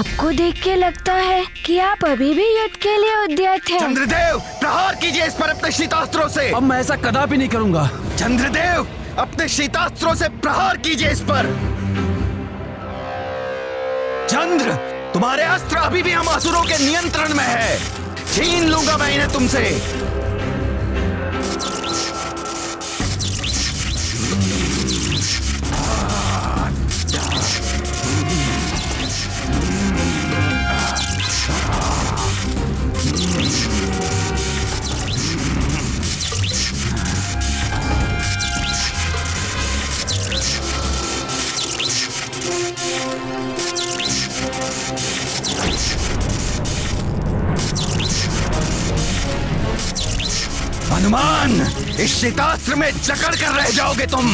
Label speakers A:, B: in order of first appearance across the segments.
A: आपको देख के लगता है कि आप अभी भी युद्ध के लिए उद्यत हैं।
B: चंद्रदेव, प्रहार कीजिए इस पर अपने शीतास्त्रों से।
C: अब मैं ऐसा कदापि नहीं करूंगा।
B: चंद्रदेव, अपने शीतास्त्रों से प्रहार कीजिए इस पर। चंद्र, तुम्हारे अस्त्र अभी भी हम असुरों के नियंत्रण में है। छीन लूंगा मैं इन्हें तुमसे। हनुमान, इस शीतास्त्र में जकड़ कर रह जाओगे तुम।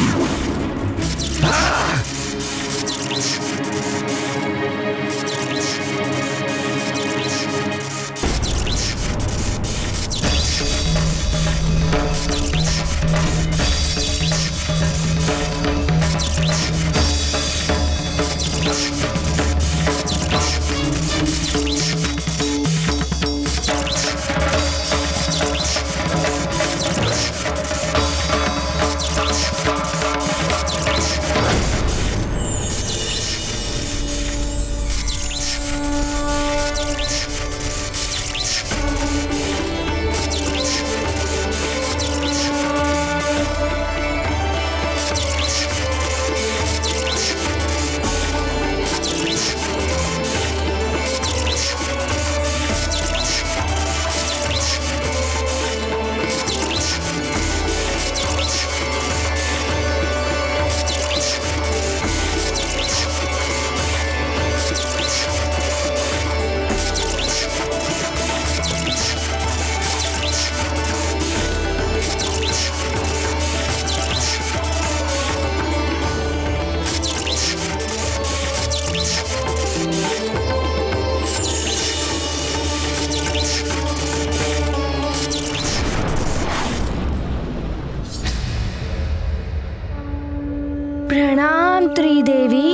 A: प्रणाम त्रिदेवी।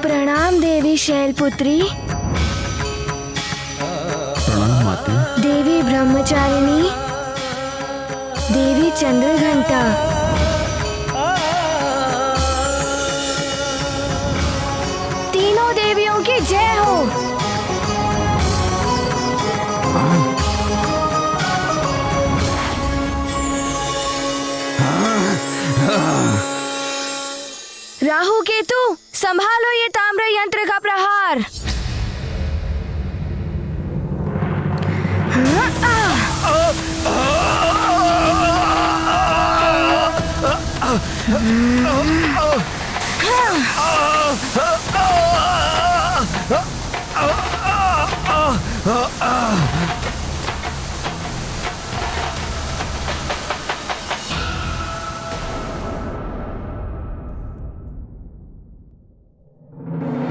A: प्रणाम देवी शैलपुत्री।
C: प्रणाम माते।
A: देवी ब्रह्मचारिणी। देवी चंद्रघंटा। तीनों देवियों की जय हो। राहु केतु, संभालो ये ताम्र यंत्र का प्रहार।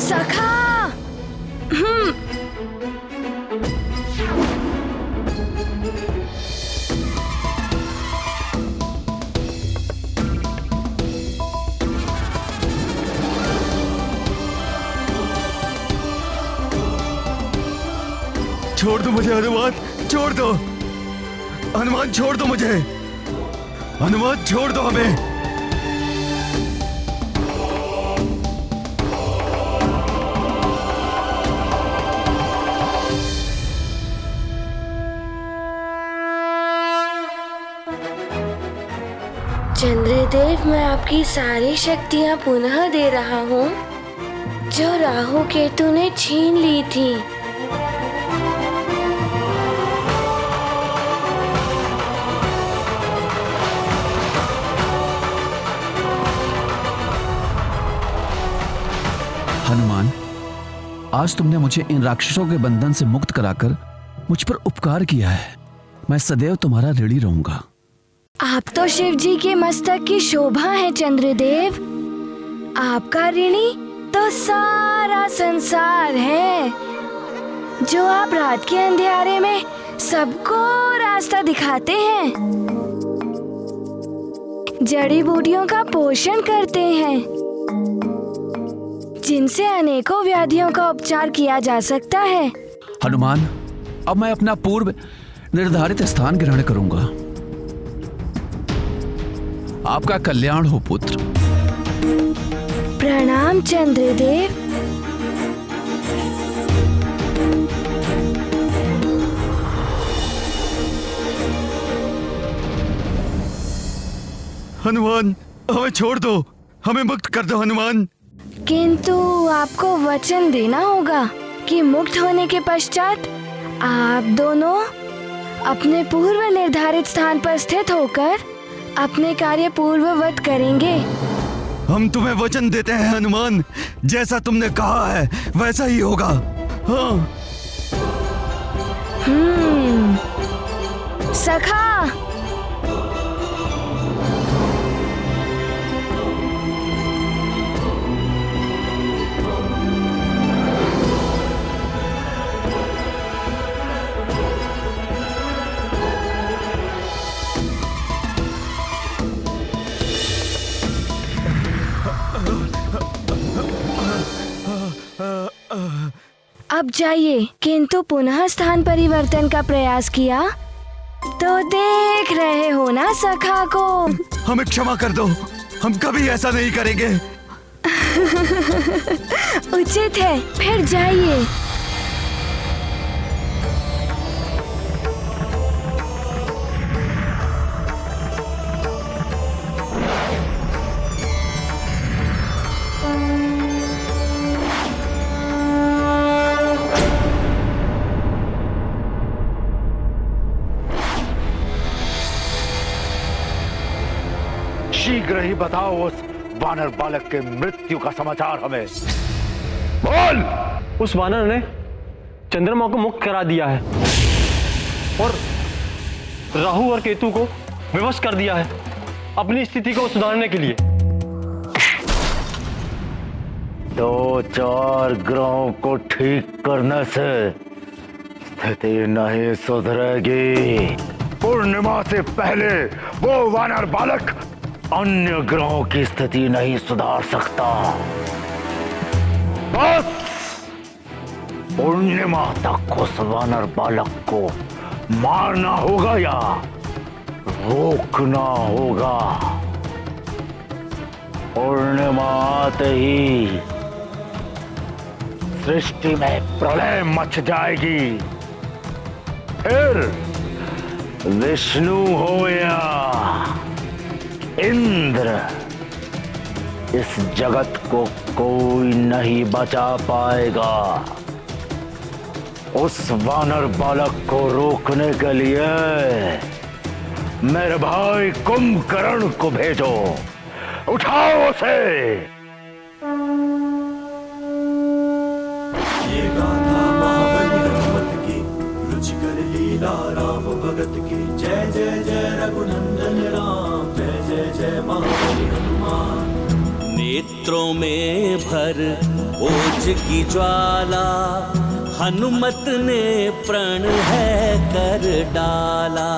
A: सखा।
B: छोड़ दो मुझे हनुमान, छोड़ दो। हनुमान छोड़ दो मुझे। हनुमान छोड़ दो हमें।
A: चंद्रदेव, मैं आपकी सारी शक्तियां पुनः दे रहा हूँ जो राहु केतु ने छीन ली थी।
C: हनुमान, आज तुमने मुझे इन राक्षसों के बंधन से मुक्त कराकर मुझ पर उपकार किया है। मैं सदैव तुम्हारा ऋणी रहूंगा।
A: आप तो शिव जी के मस्तक की शोभा है चंद्रदेव। आपका ऋणी तो सारा संसार है। जो आप रात के अंधेरे में सबको रास्ता दिखाते हैं, जड़ी बूटियों का पोषण करते हैं, जिनसे अनेकों व्याधियों का उपचार किया जा सकता है।
C: हनुमान, अब मैं अपना पूर्व निर्धारित स्थान ग्रहण करूंगा। आपका कल्याण हो पुत्र।
A: प्रणाम चंद्रदेव।
B: हनुमान, हमें छोड़ दो, हमें मुक्त कर दो हनुमान।
A: किंतु आपको वचन देना होगा कि मुक्त होने के पश्चात आप दोनों अपने पूर्व निर्धारित स्थान पर स्थित होकर अपने कार्य पूर्ववत करेंगे।
B: हम तुम्हें वचन देते हैं हनुमान, जैसा तुमने कहा है वैसा ही होगा। हाँ।
A: सखा, अब जाइए, किंतु पुनः स्थान परिवर्तन का प्रयास किया तो देख रहे हो ना सखा को।
B: हमें क्षमा कर दो, हम कभी ऐसा नहीं करेंगे।
A: उचित है, फिर जाइए।
D: शीघ्र ही बताओ उस वानर बालक के मृत्यु का समाचार हमें। बोल।
E: उस वानर ने चंद्रमा को मुक्त करा दिया है और राहु और केतु को विवश कर दिया है अपनी स्थिति को सुधारने के लिए।
D: 2-4 ग्रहों को ठीक करने से स्थिति नहीं सुधरेगी। पूर्णिमा से पहले वो वानर बालक अन्य ग्रहों की स्थिति नहीं सुधार सकता। बस पूर्णिमा तक उस वानर बालक को मारना होगा या रोकना होगा। पूर्णिमा आते ही सृष्टि में प्रलय मच जाएगी। फिर विष्णु हो या इंद्र, इस जगत को कोई नहीं बचा पाएगा। उस वानर बालक को रोकने के लिए मेरे भाई कुंभकर्ण को भेजो। उठाओ उसे।
F: ये गाथा महाबली हनुमत की, रुचिकर लीला राम भगत की। जय जय जय रघुनंदन राम, जय जय जय महाबली हनुमान।
G: नेत्रों में भर ओज की ज्वाला, हनुमत ने प्रण है कर डाला।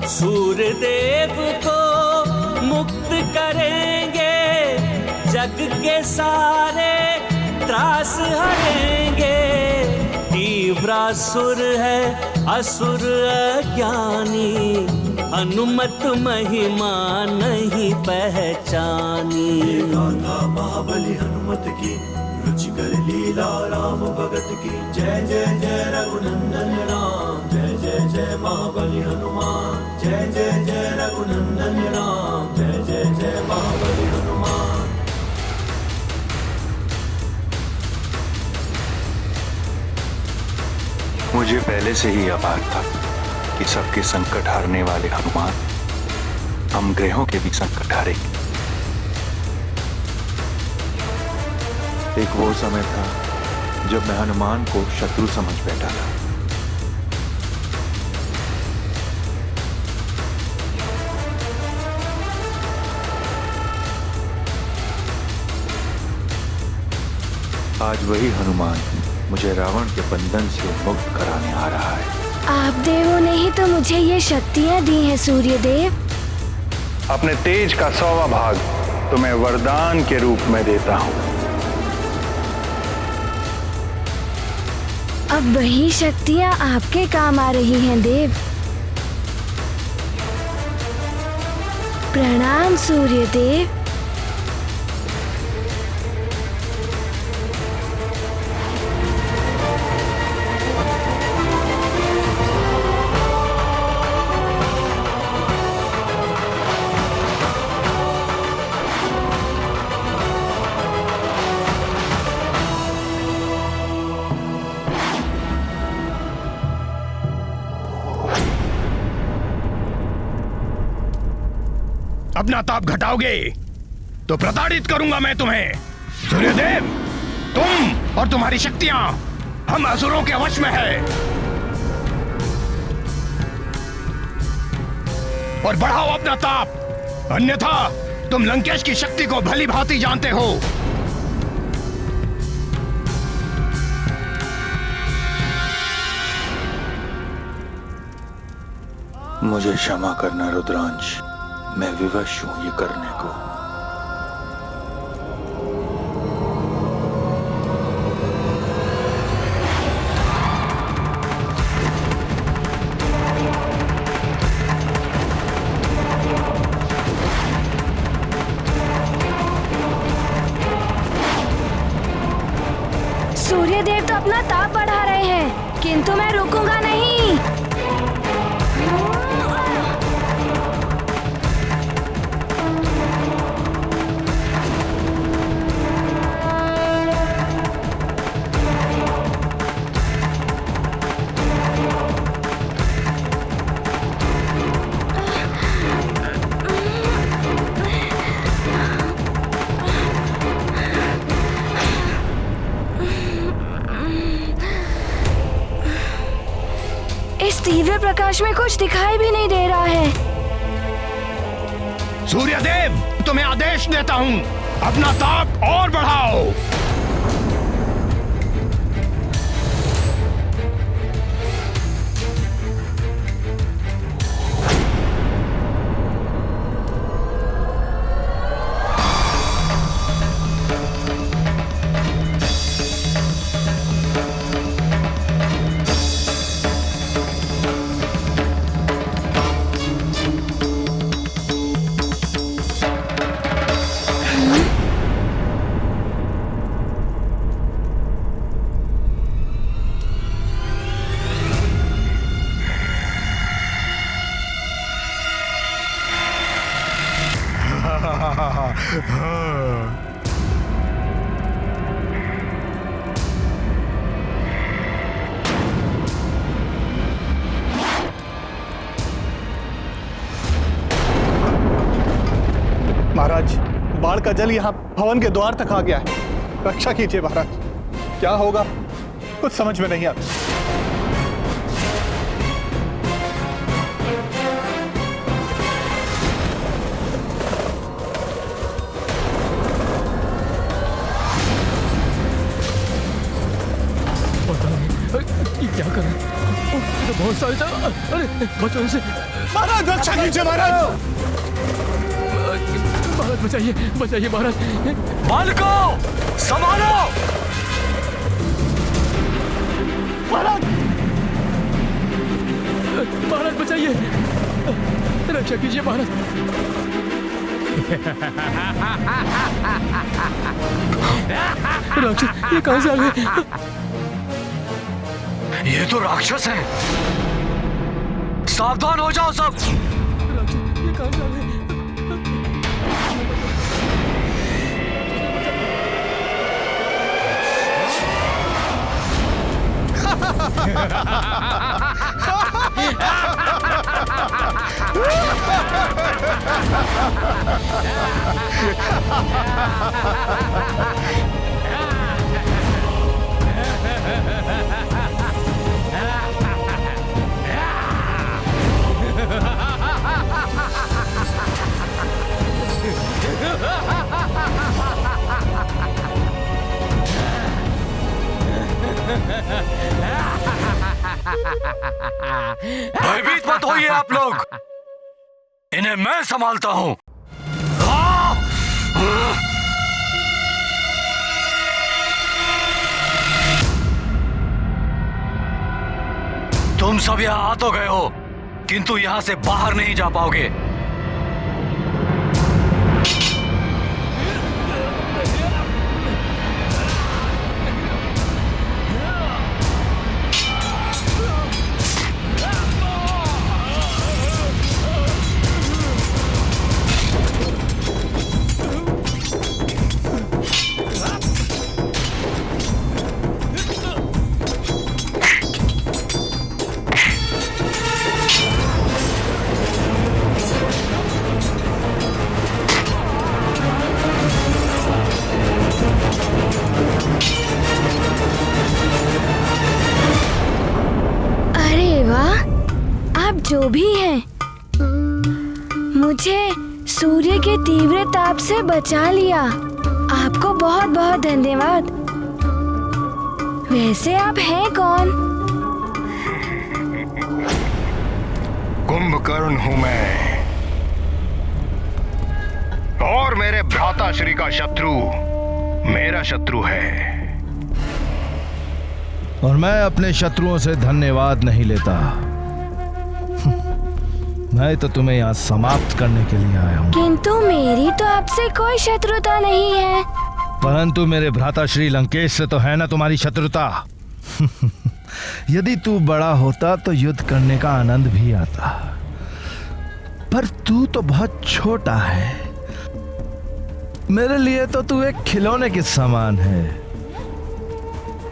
G: सूर्यदेव को मुक्त करेंगे, जग के सारे त्रास हरेंगे। तीव्रासुर है असुर अज्ञानी, हनुमत महिमा नहीं पहचानी।
F: गाथा महाबली हनुमत की, रुचिकर लीला राम भगत की। जय जय जय रघुनंदन राम, जय जय जय महाबली हनुमान। जय जय जय रघुनंदन राम, जय जय जय महाबली हनुमान।
H: मुझे पहले से ही आभार था कि सबके संकट हारने वाले हनुमान हम ग्रहों के भी संकट हारेंगे। एक वो समय था जब मैं हनुमान को शत्रु समझ बैठा था। आज वही हनुमान मुझे रावण के बंधन से मुक्त कराने आ रहा है।
A: आप देवों ने ही तो मुझे ये शक्तियाँ दी हैं सूर्यदेव।
H: अपने तेज का 100वां भाग तुम्हें वरदान के रूप में देता हूँ।
A: अब वही शक्तियाँ आपके काम आ रही हैं देव। प्रणाम सूर्य देव।
I: अपना ताप घटाओगे तो प्रताड़ित करूंगा मैं तुम्हें। सूर्यदेव, तुम और तुम्हारी शक्तियां हम असुरों के वश में है। और बढ़ाओ अपना ताप, अन्यथा तुम लंकेश की शक्ति को भली भांति जानते हो।
H: मुझे क्षमा करना रुद्रांश, मैं विवश हूं ये करने को।
A: सूर्यदेव तो अपना ताप बढ़ा रहे हैं, किंतु मैं रुकूंगा नहीं। इस तीव्र प्रकाश में कुछ दिखाई भी नहीं दे रहा है।
I: सूर्यदेव, तुम्हें आदेश देता हूं, अपना ताप और बढ़ाओ।
J: महाराज, बाढ़ का जल यहाँ भवन के द्वार तक आ गया है। रक्षा कीजिए महाराज, क्या होगा कुछ समझ में नहीं आता।
E: ये क्या कर रहे हैं? तो बहुत सारे अरे बचों से
J: महाराज रक्षा कीजिए महाराज।
E: महाराज बचाइए, बचाइए महाराज। बालको संभालो महाराज, महाराज बचाइए, रक्षा कीजिए महाराज। राक्षस ये कहां से आ गए?
B: ये तो राक्षस है, सावधान हो जाओ सब।
E: राक्षस ये कहां से आ गए?
B: भयभीत मत होइए आप लोग, इन्हें मैं संभालता हूं।
C: तुम सब यहाँ आ तो गए हो, किंतु यहाँ से बाहर नहीं जा पाओगे।
A: जो भी हैं, मुझे सूर्य के तीव्र ताप से बचा लिया। आपको बहुत बहुत धन्यवाद। वैसे आप हैं कौन?
I: कुंभकर्ण हूं मैं, और मेरे भ्राता श्री का शत्रु मेरा शत्रु है,
B: और मैं अपने शत्रुओं से धन्यवाद नहीं लेता। मैं तो तुम्हें यहाँ समाप्त करने के लिए आया हूँ।
A: किंतु मेरी तो आपसे कोई शत्रुता नहीं है।
B: परंतु मेरे भ्राता श्री लंकेश से तो है ना तुम्हारी शत्रुता। यदि तू बड़ा होता तो युद्ध करने का आनंद भी आता, पर तू तो बहुत छोटा है। मेरे लिए तो तू एक खिलौने के समान है,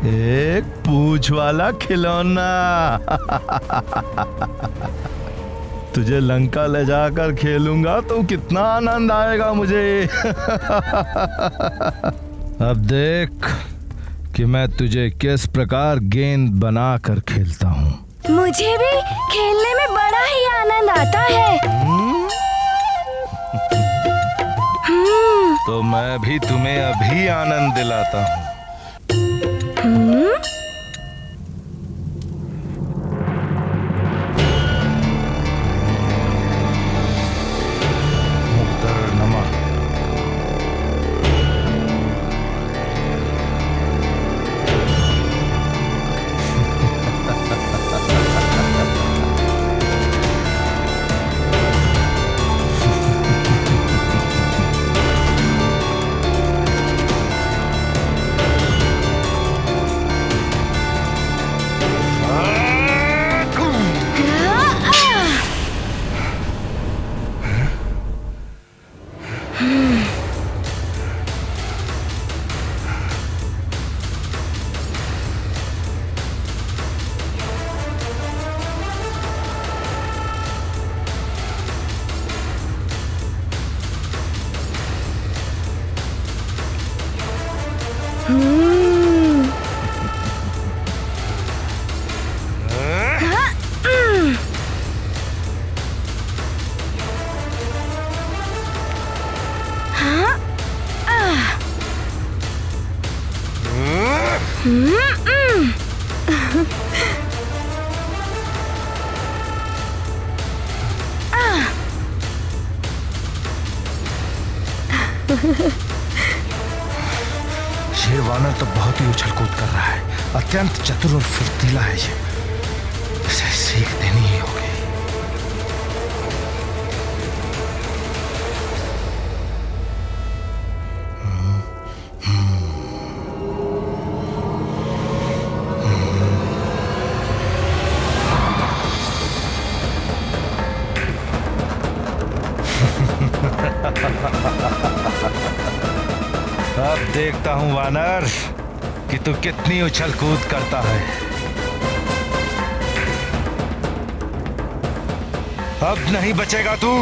B: एक पूंछ वाला खिलौना। तुझे लंका ले जाकर खेलूंगा तो कितना आनंद आएगा मुझे। अब देख कि मैं तुझे किस प्रकार गेंद बनाकर खेलता हूँ।
A: मुझे भी खेलने में बड़ा ही आनंद आता है।
B: तो मैं भी तुम्हें अभी आनंद दिलाता हूँ।
I: ये वानर तो बहुत ही उछल कूद कर रहा है, अत्यंत चतुर और फुर्तीला है ये। इसे सीख देनी ही होगी।
B: अब देखता हूँ वानर कि तू कितनी उछल कूद करता है। अब नहीं बचेगा तू।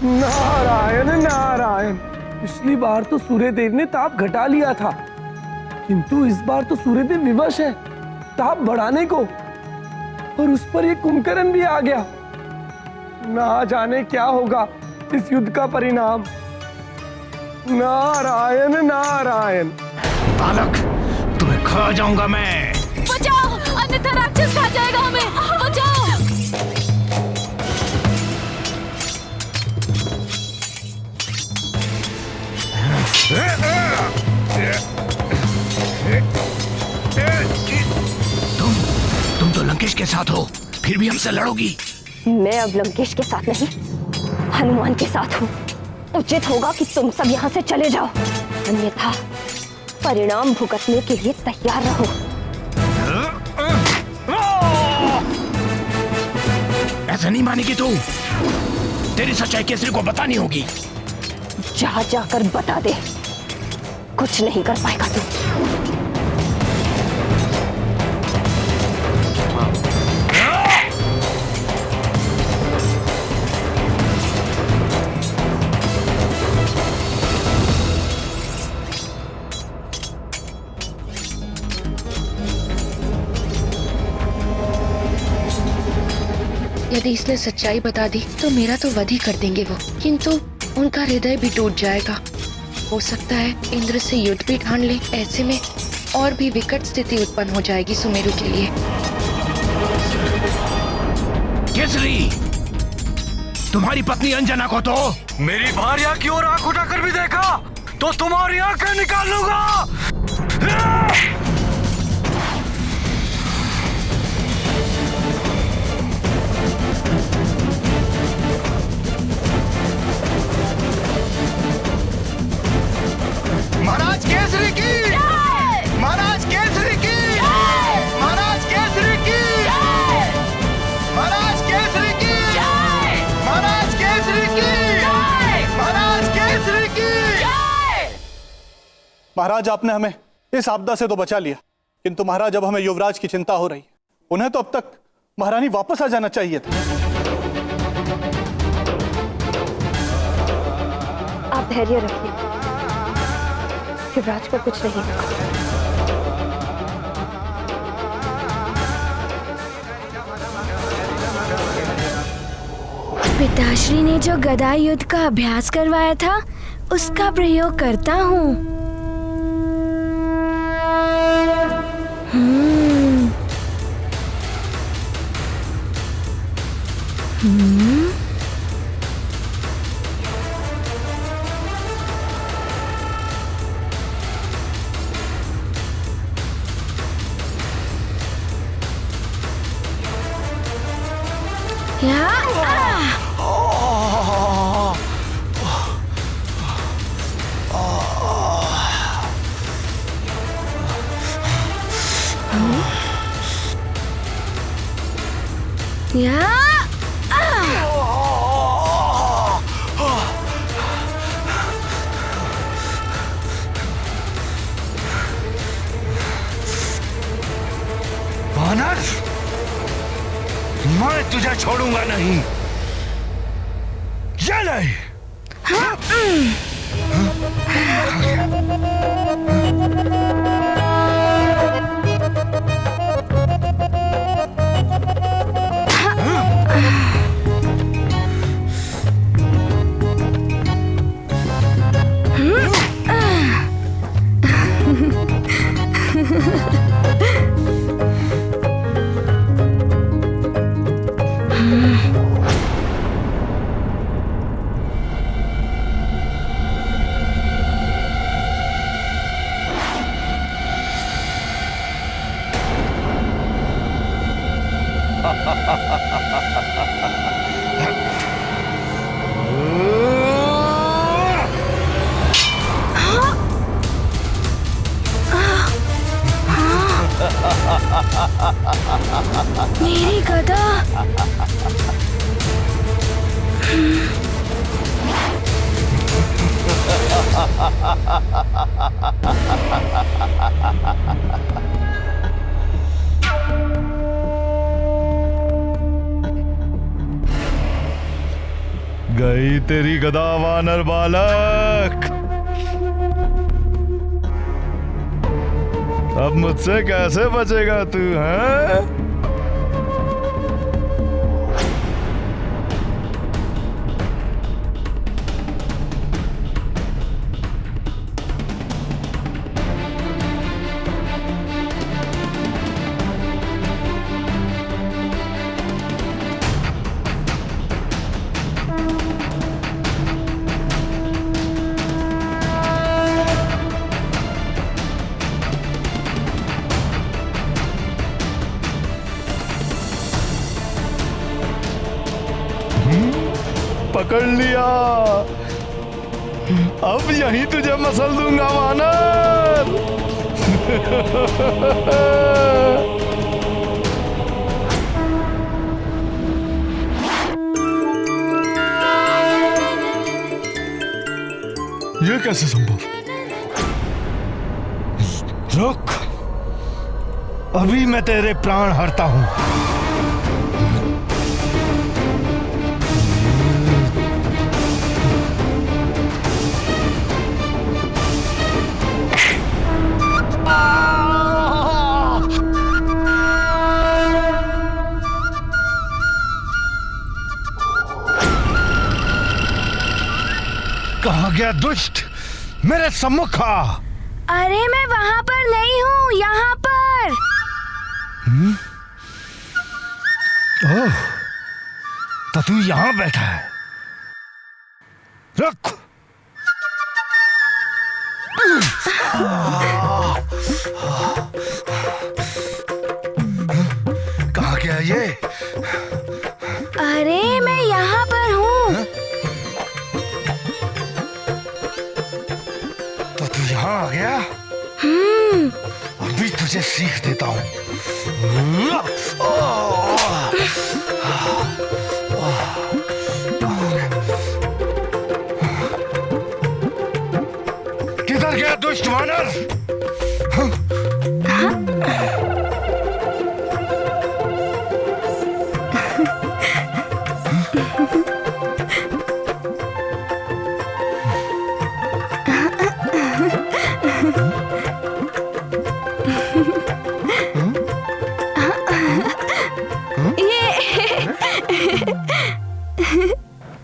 K: नारायण नारायण। पिछली बार तो सूर्यदेव ने ताप घटा लिया था, किंतु इस बार तो सूर्यदेव विवश है ताप बढ़ाने को, और उस पर ये कुंभकर्ण भी आ गया। ना जाने क्या होगा इस युद्ध का परिणाम। नारायण नारायण।
I: बालक, तुम्हें खा जाऊंगा मैं।
A: बचाओ, अन्यथा राक्षस खा जाएगा हमें। बचाओ।
I: तुम तो लंकेश के साथ हो, फिर भी हमसे लड़ोगी?
L: मैं अब लंकेश के साथ नहीं, हनुमान के साथ हूँ। उचित होगा कि तुम सब यहाँ से चले जाओ, अन्यथा परिणाम भुगतने के लिए तैयार रहो।
I: ऐसा नहीं मानेगी तू। तेरी सच्चाई केसरी को बतानी होगी।
L: जहाँ जाकर बता दे, कुछ नहीं कर पाएगा तू।
M: यदि इसने सच्चाई बता दी तो मेरा तो वध ही कर देंगे वो, किंतु उनका हृदय भी टूट जाएगा। हो सकता है इंद्र से युद्ध भी ठान ले। ऐसे में और भी विकट स्थिति उत्पन्न हो जाएगी सुमेरु के लिए।
I: केसरी, तुम्हारी पत्नी अंजना को तो
D: मेरी भार्या की ओर आंख उठाकर भी देखा तो तुम्हारी आंखें निकाल लूंगा।
I: महाराज केसरी की, महाराज केसरी की, महाराज केसरी की, महाराज केसरी की, महाराज केसरी की, महाराज केसरी की।
J: महाराज, आपने हमें इस आपदा से तो बचा लिया, किंतु महाराज अब हमें युवराज की चिंता हो रही है। उन्हें तो अब तक महारानी वापस आ जाना चाहिए था।
L: आप धैर्य रखिए, युवराज को कुछ नहीं होगा।
A: पिताश्री ने जो गदा युद्ध का अभ्यास करवाया था उसका प्रयोग करता हूँ।
I: वानर, मैं तुझे छोड़ूंगा नहीं। ये नहीं।
A: मेरी गदा।
B: गई तेरी गदा वानर बालक। अब मुझसे कैसे बचेगा तू, हैं? पकड़ लिया। अब यहीं तुझे मसल दूंगा वानर। ये कैसे संभव? रुक, अभी मैं तेरे प्राण हरता हूं। कहाँ गया दुष्ट? मेरे सम्मुख आ।
A: अरे मैं वहाँ पर नहीं हूँ, यहाँ पर।
B: ओह, तो तू यहाँ बैठा है। रुक। कहाँ गया ये?
A: अरे मैं यहाँ पर हूँ।
B: तो तू यहाँ आ गया? अभी तुझे सीख देता हूँ। किधर गया दुष्ट वानर?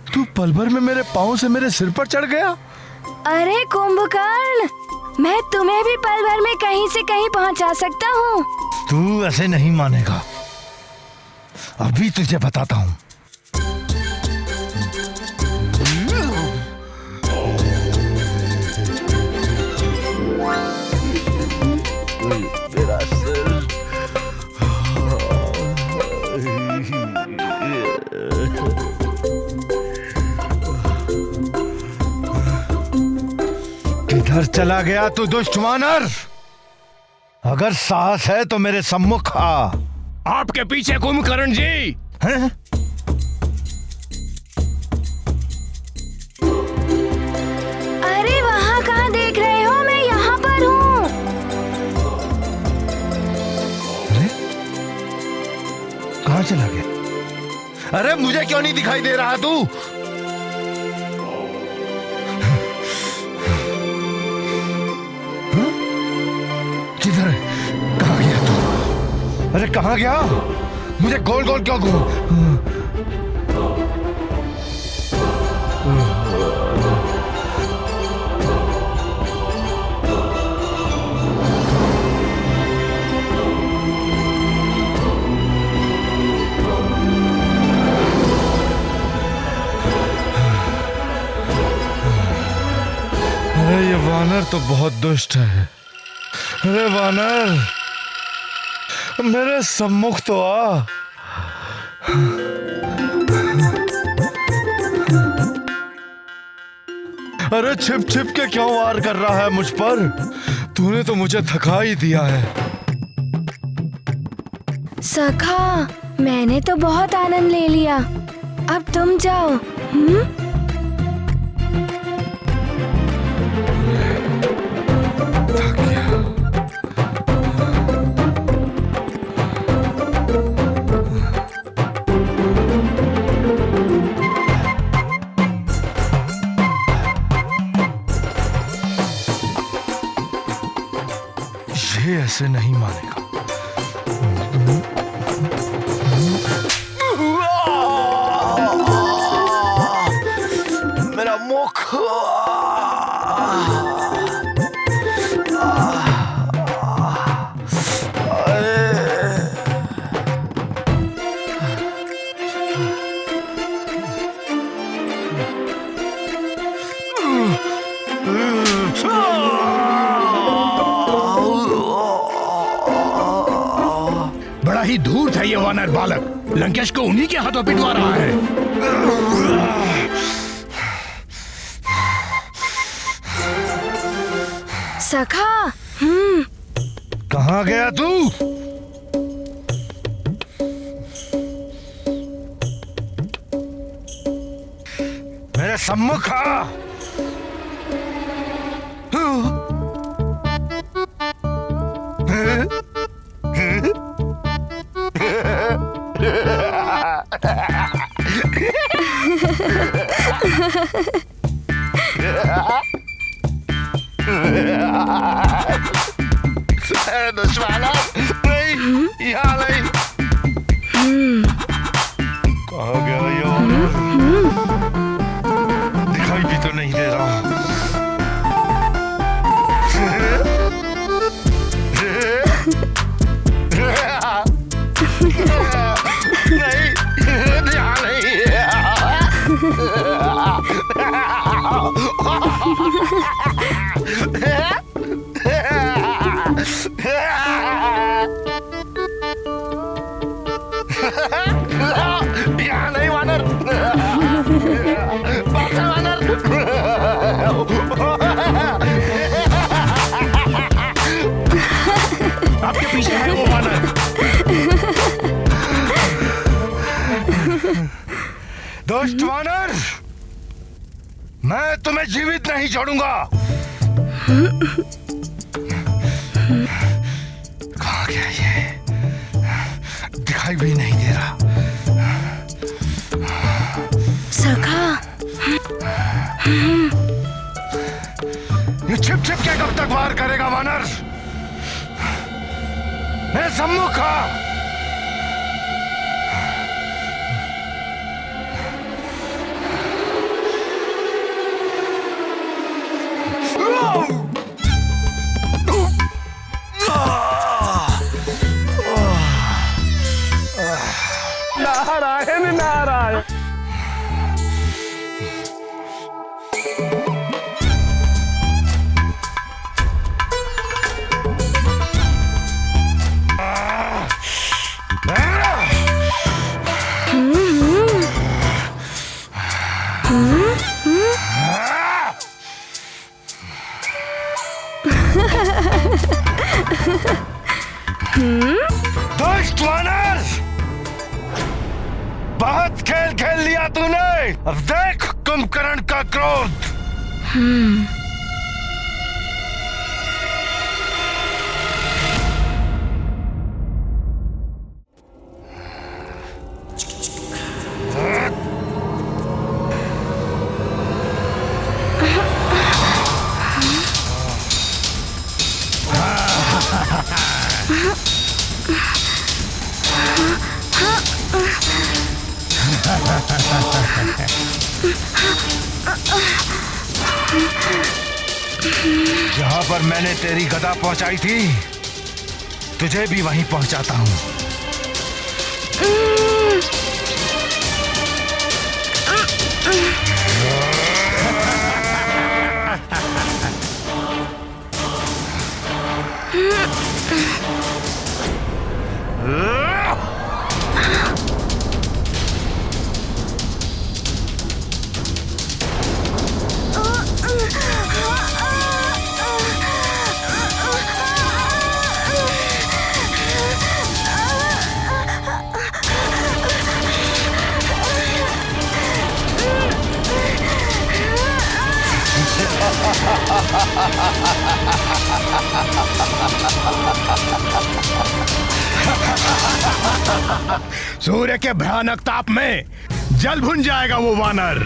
B: तू पल भर में मेरे पाँव से मेरे सिर पर चढ़ गया।
A: अरे कुंभकर्ण, मैं तुम्हें भी पल भर में कहीं से कहीं पहुंचा सकता हूँ।
B: तू ऐसे नहीं मानेगा, अभी तुझे बताता हूँ। मेरा सिर। किधर चला गया तू दुष्ट वानर? अगर साहस है तो मेरे सम्मुख आ।
I: आपके पीछे कुंभकर्ण जी।
B: हैं?
A: अरे वहाँ कहाँ देख रहे हो? मैं यहाँ पर हूँ।
B: कहाँ चला गया? अरे मुझे क्यों नहीं दिखाई दे रहा तू? किधर है? कहाँ गया तू? अरे कहाँ गया? मुझे गोल गोल क्यों घूम? अरे ये वानर तो बहुत दुष्ट है। अरे वानर, मेरे सम्मुख तो आ। अरे छिप छिप के क्यों वार कर रहा है मुझ पर? तूने तो मुझे थका ही दिया है।
A: सखा, मैंने तो बहुत आनंद ले लिया, अब तुम जाओ।
B: से नहीं मानेगा। मेरा मुख।
I: बड़ा ही दूर था ये वानर बालक, लंकेश को उन्हीं के हाथों पिटवा रहा है।
A: सखा।
B: कहाँ गया तू? मेरे सम्मुख आ।
I: दुश्मना नहीं, यहाँ नहीं।
B: कहाँ गया ये वानर? दिखाई भी तो नहीं दे रहा।
I: नहीं, यहाँ यहाँ नहीं वानर। वानर। आपके पीछे है वो वानर।
B: दोस्त वानर, मैं तुम्हें जीवित नहीं छोड़ूंगा। कहाँ गया ये? दिखाई भी नहीं दे रहा।
A: सखा।
B: ये छिप छिप के कब तक वार करेगा वानर? मेरे सम्मुख आ।
K: नारायण नारायण।
B: दोस्त वानर, बहुत खेल खेल लिया तूने। अब देख कुंभकर्ण का क्रोध। जहां पर मैंने तेरी गदा पहुंचाई थी, तुझे भी वहीं पहुंचाता हूं।
I: सूर्य के भयानक ताप में जल भुन जाएगा वो वानर।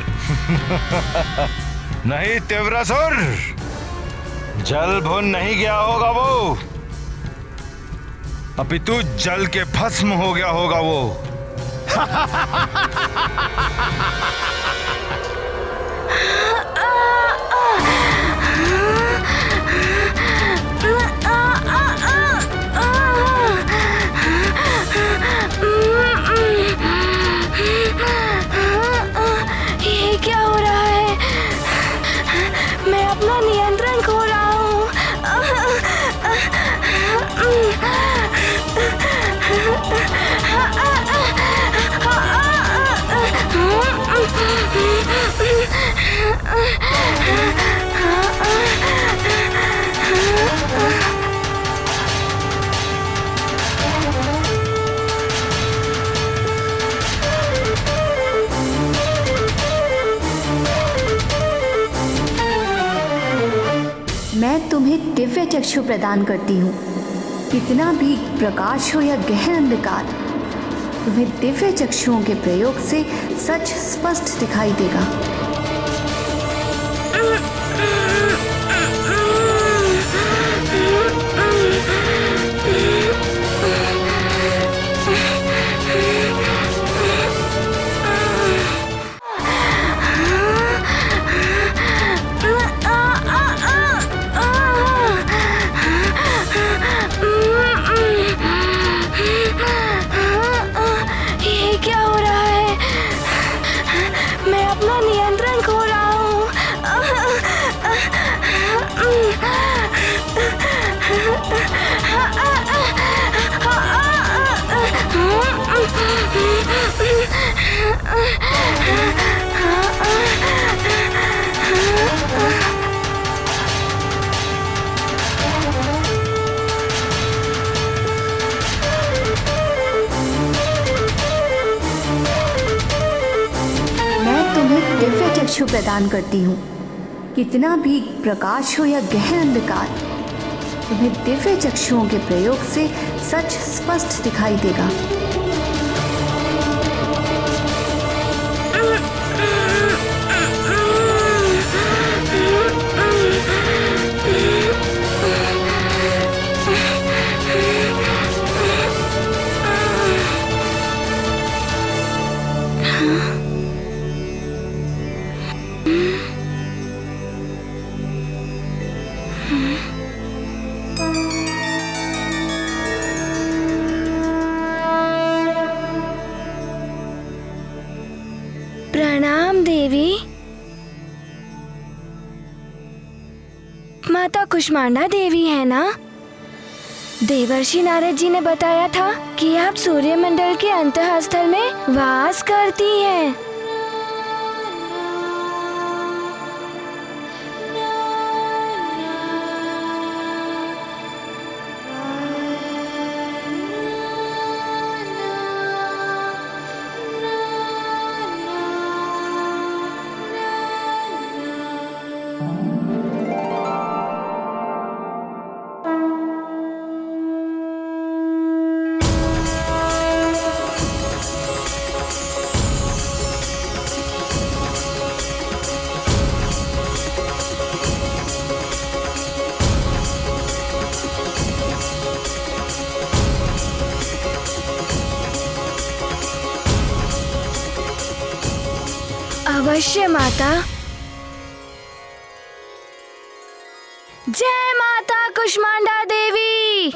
B: नहीं तीव्रसुर, जल भुन नहीं गया होगा वो। अपितु जल के भस्म हो गया होगा वो।
A: ये क्या हो रहा है? मैं अपना नियंत्रण खो रहा हूँ।
N: मैं तुम्हें दिव्य चक्षु प्रदान करती हूँ। कितना भी प्रकाश हो या गहन अंधकार, तुम्हें दिव्य चक्षुओं के प्रयोग से सच स्पष्ट दिखाई देगा। दिव्य चक्षु प्रदान करती हूँ। कितना भी प्रकाश हो या गहन अंधकार, तुम्हें दिव्य चक्षुओं के प्रयोग से सच स्पष्ट दिखाई देगा।
A: प्रणाम देवी। माता कुष्मांडा देवी है ना? देवर्षि नारद जी ने बताया था कि आप सूर्यमंडल के अंतःस्थल में वास करती हैं। अवश्य माता। जय माता कुष्मांडा देवी।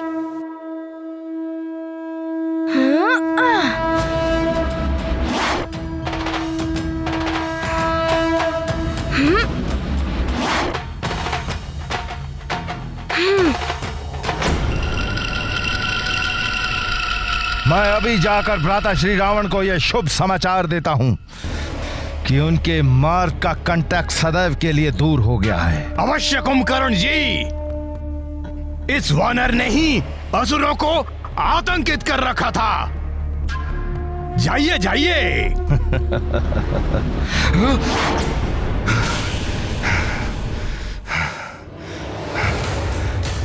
B: मैं अभी जाकर भ्राता श्री रावण को यह शुभ समाचार देता हूँ कि उनके मार्ग का कंटक सदैव के लिए दूर हो गया है।
I: अवश्य कुंभकर्ण जी, इस वानर ने ही असुरों को आतंकित कर रखा था। जाइए जाइए।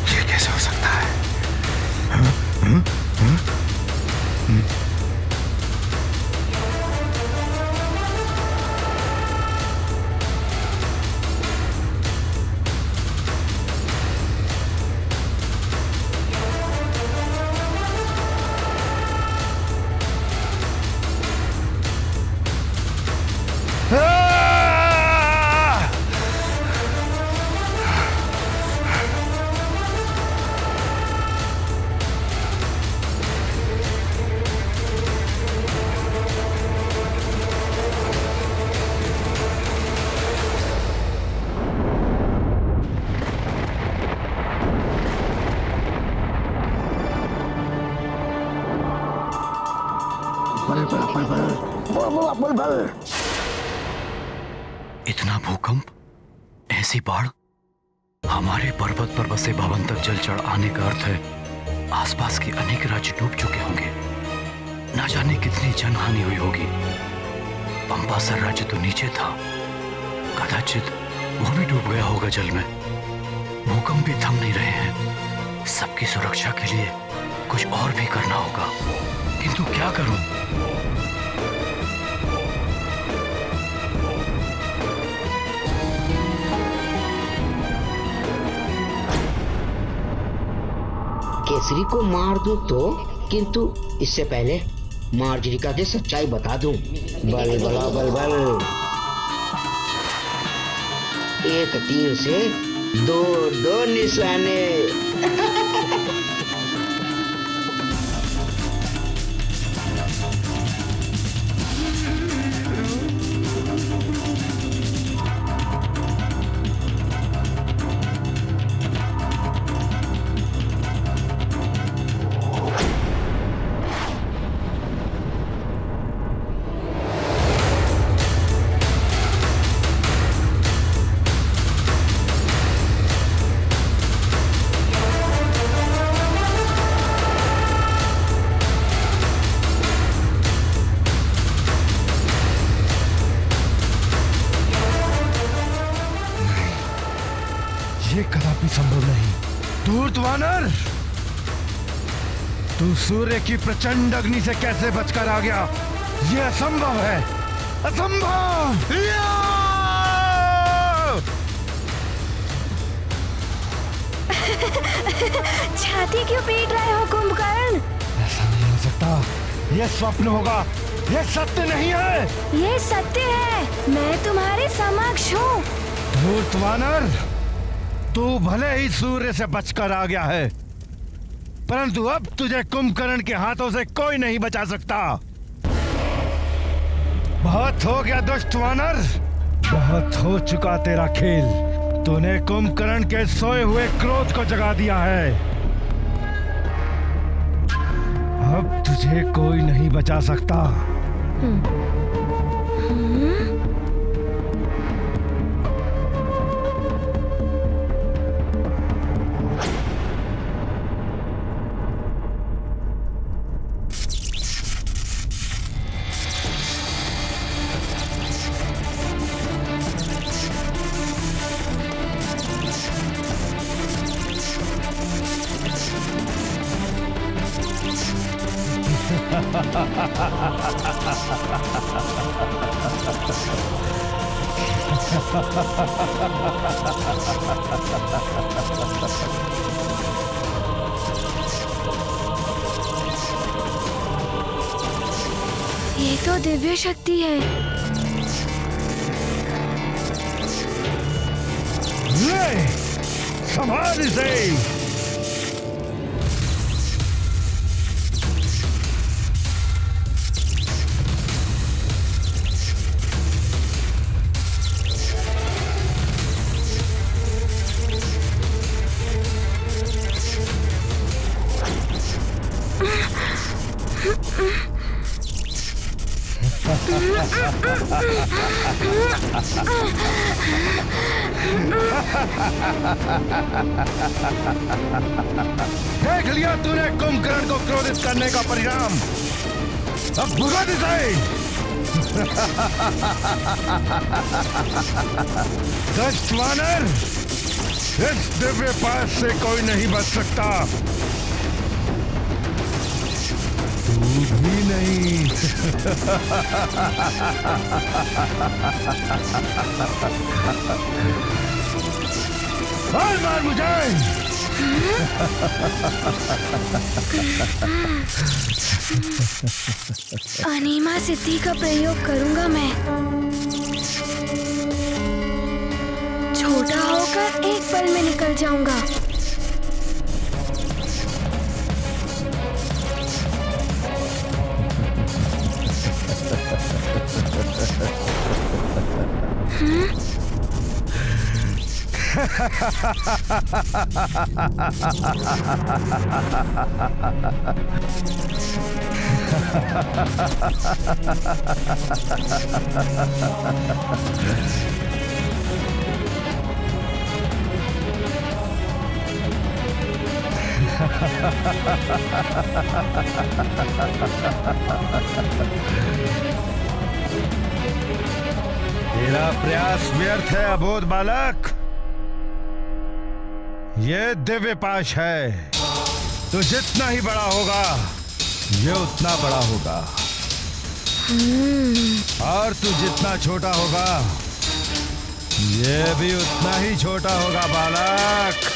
B: ये कैसे हो सकता है?
C: इतना भूकंप, ऐसी बाढ़, हमारे पर्वत पर बसे भवन तक जल चढ़ आने का अर्थ है आसपास के अनेक राज्य डूब चुके होंगे। ना जाने कितनी जनहानि हुई होगी। पंपासर राज्य तो नीचे था, कदाचित वो भी डूब गया होगा जल में। भूकंप भी थम नहीं रहे हैं। सबकी सुरक्षा के लिए कुछ और भी करना होगा, किंतु क्या करूं?
O: केसरी को मार दूं तो, किंतु इससे पहले मार्जरिका की सच्चाई बता दूं। बल बला बल बल, एक तीर से दो निशाने।
B: ये कदापि संभव नहीं। धूर्त वानर, तू सूर्य की प्रचंड अग्नि से कैसे बचकर आ गया? ये असंभव है, असंभव।
A: छाती क्यों पीट रहे हो कुंभकर्ण?
B: ऐसा नहीं हो सकता, ये स्वप्न होगा, ये सत्य नहीं है।
A: ये सत्य है, मैं तुम्हारे समक्ष हूँ।
B: धूर्त वानर, तू भले ही सूर्य से बचकर आ गया है, परंतु अब तुझे कुंभकर्ण के हाथों से कोई नहीं बचा सकता। बहुत हो गया दुष्ट वानर, बहुत हो चुका तेरा खेल। तूने कुंभकर्ण के सोए हुए क्रोध को जगा दिया है। अब तुझे कोई नहीं बचा सकता।
A: ये तो दिव्य शक्ति है।
B: ले, संभाल इसे। देख लिया तूने कुंभकर्ण को क्रोधित करने का परिणाम। अब भुगत इसे। दुष्ट वानर, इस दिव्य पास से कोई नहीं बच सकता, तू भी नहीं। मार मुझे।
A: अनीमा सिद्धि का प्रयोग करूंगा मैं। छोटा होकर एक पल में निकल जाऊंगा।
B: तेरा प्रयास व्यर्थ है अबोध बालक। ये दिव्य पाश है, तो जितना ही बड़ा होगा ये उतना बड़ा होगा, और तू जितना छोटा होगा ये भी उतना ही छोटा होगा बालक।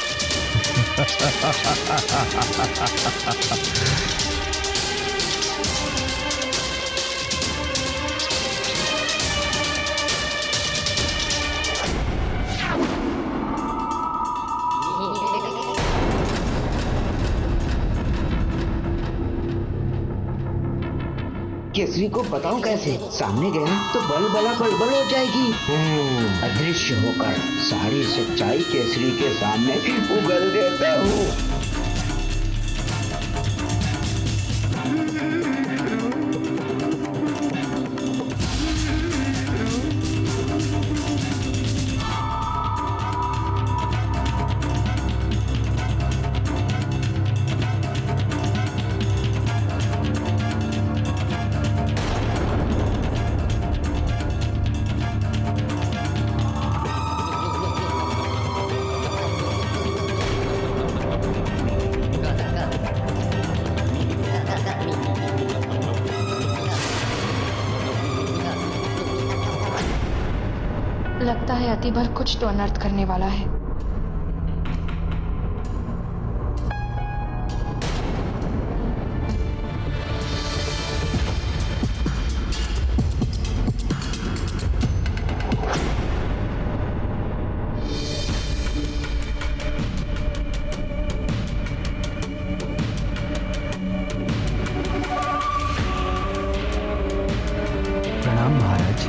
O: केसरी को बताऊं कैसे? सामने गया तो बल हो जाएगी। अदृश्य होकर सारी सच्चाई केसरी के सामने उगल देता हूँ।
M: लगता है अतिबर कुछ तो अनर्थ करने वाला है।
C: प्रणाम महाराज।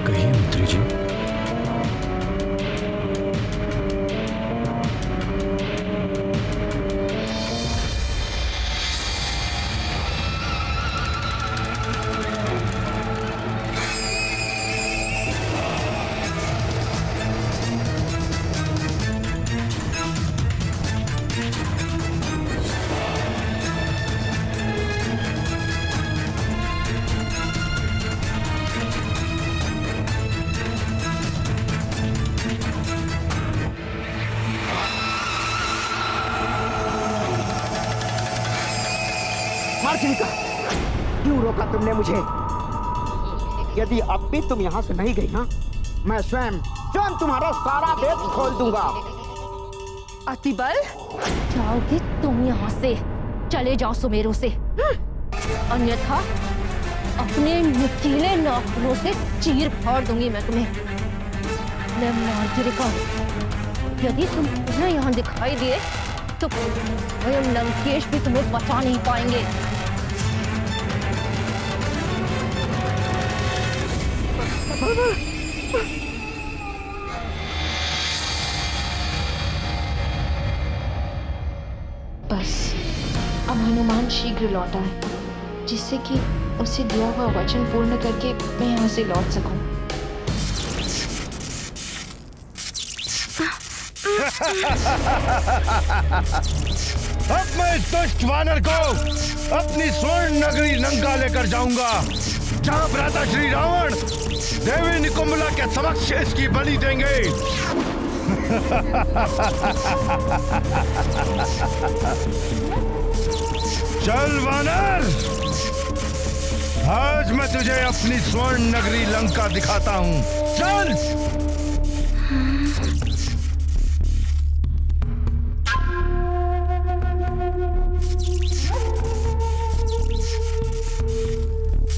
C: कहिए मंत्री जी।
P: मार्जरिका, क्यों रोका तुमने मुझे? यदि अब भी तुम यहाँ से नहीं गई ना, मैं स्वयं तुम्हारा सारा वेद खोल दूंगा।
L: अतिबल, जाओगे तुम यहाँ से? चले जाओ सुमेरु से, अन्यथा अपने नुकीले नाखूनों से चीर फाड़ दूंगी मैं तुम्हें। मैं मार्जरिका, यदि तुम पुनः यहाँ दिखाई दिए तो स्वयं लंकेश भी तुम्हें बचा नहीं पाएंगे।
M: बस अब हनुमान शीघ्र लौट आए, जिससे कि उसे दिया हुआ वचन पूर्ण करके मैं यहाँ से लौट सकूं।
B: अब मैं इस दुष्ट वानर को अपनी स्वर्ण नगरी लंका लेकर जाऊंगा, जहां भ्राता श्री रावण देवी निकुंभला के समक्ष इसकी बलि देंगे। चल वानर, आज मैं तुझे अपनी स्वर्ण नगरी लंका दिखाता हूं। चल।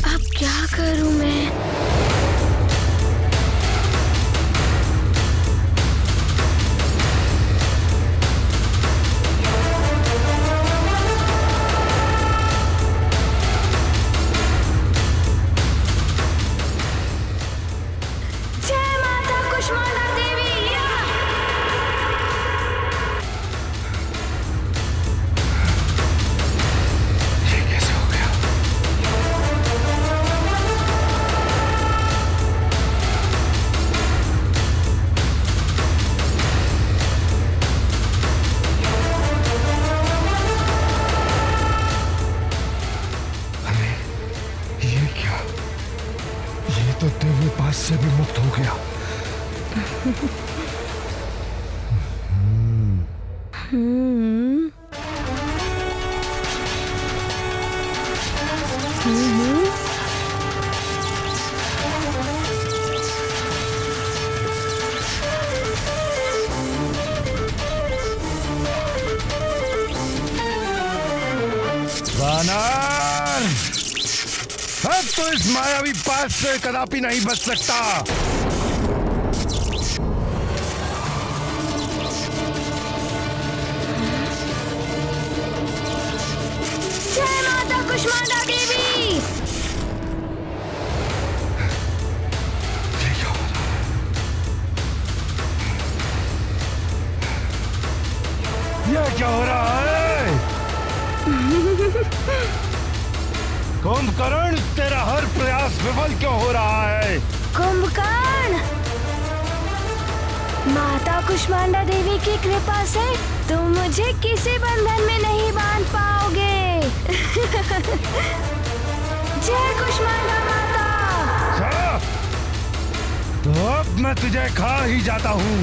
A: अब क्या करूं मैं?
B: गया। वानर, अब तो इस मायावी पास से कदापि नहीं बच सकता।
A: जय माता कुष्मांडा देवी।
B: ये क्या हो रहा है? कुंभकर्ण, तेरा हर प्रयास विफल क्यों हो रहा है?
A: कुंभकर्ण, माता कुष्मांडा देवी की कृपा से तुम मुझे किसी बंधन में नहीं बांध पाओगे। जय कुष्मांडा माता।
B: तो अब मैं तुझे खा ही जाता हूँ।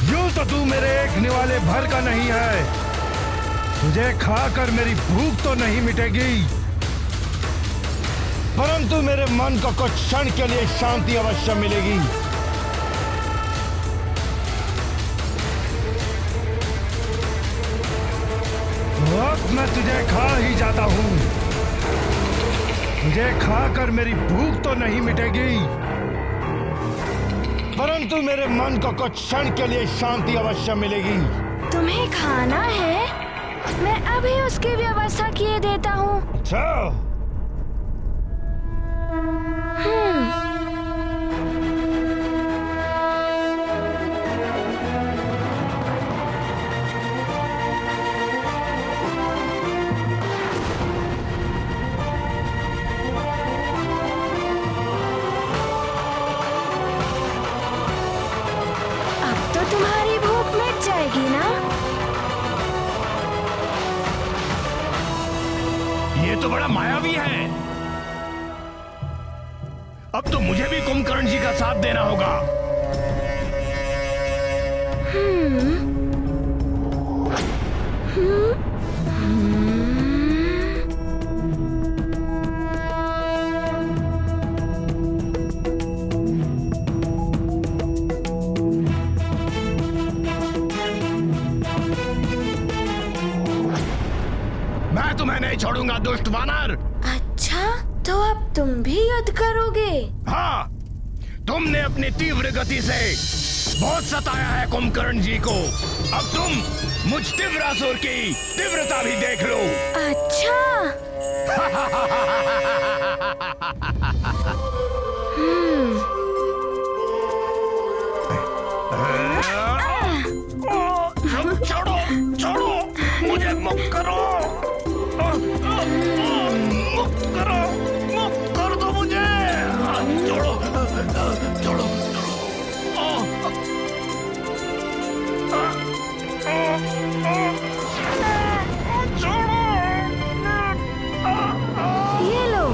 B: यूं तो तू मेरे एक निवाले भर का नहीं है। तुझे खाकर मेरी भूख तो नहीं मिटेगी, परंतु मेरे मन को कुछ क्षण के लिए शांति अवश्य मिलेगी। तो अब मैं तुझे खा ही जाता हूँ। तुझे खाकर मेरी भूख तो नहीं मिटेगी, परंतु मेरे मन को कुछ क्षण के लिए शांति अवश्य मिलेगी।
A: तुम्हें खाना है? मैं अभी उसकी व्यवस्था किए देता हूँ।
B: अच्छा।
A: अब तो तुम्हारी भूख मिट जाएगी ना?
I: ये तो बड़ा मायावी है। अब तो मुझे भी कुंभकर्ण जी का साथ देना होगा। मैं तुम्हें नहीं छोड़ूंगा दुष्ट वानर।
A: अच्छा, तो अब तुम भी युद्ध करोगे?
I: हाँ, तुमने अपनी तीव्र गति से बहुत सताया है कुंभकर्ण जी को। अब तुम मुझ तीव्रासुर की तीव्रता भी देख लो।
A: अच्छा।
I: छोड़ो, छोड़ो, मुझे मुक्त करो। मुक्त करो, मुक्त कर दो मुझे। छोड़ो, छोड़ो,
A: ये लो।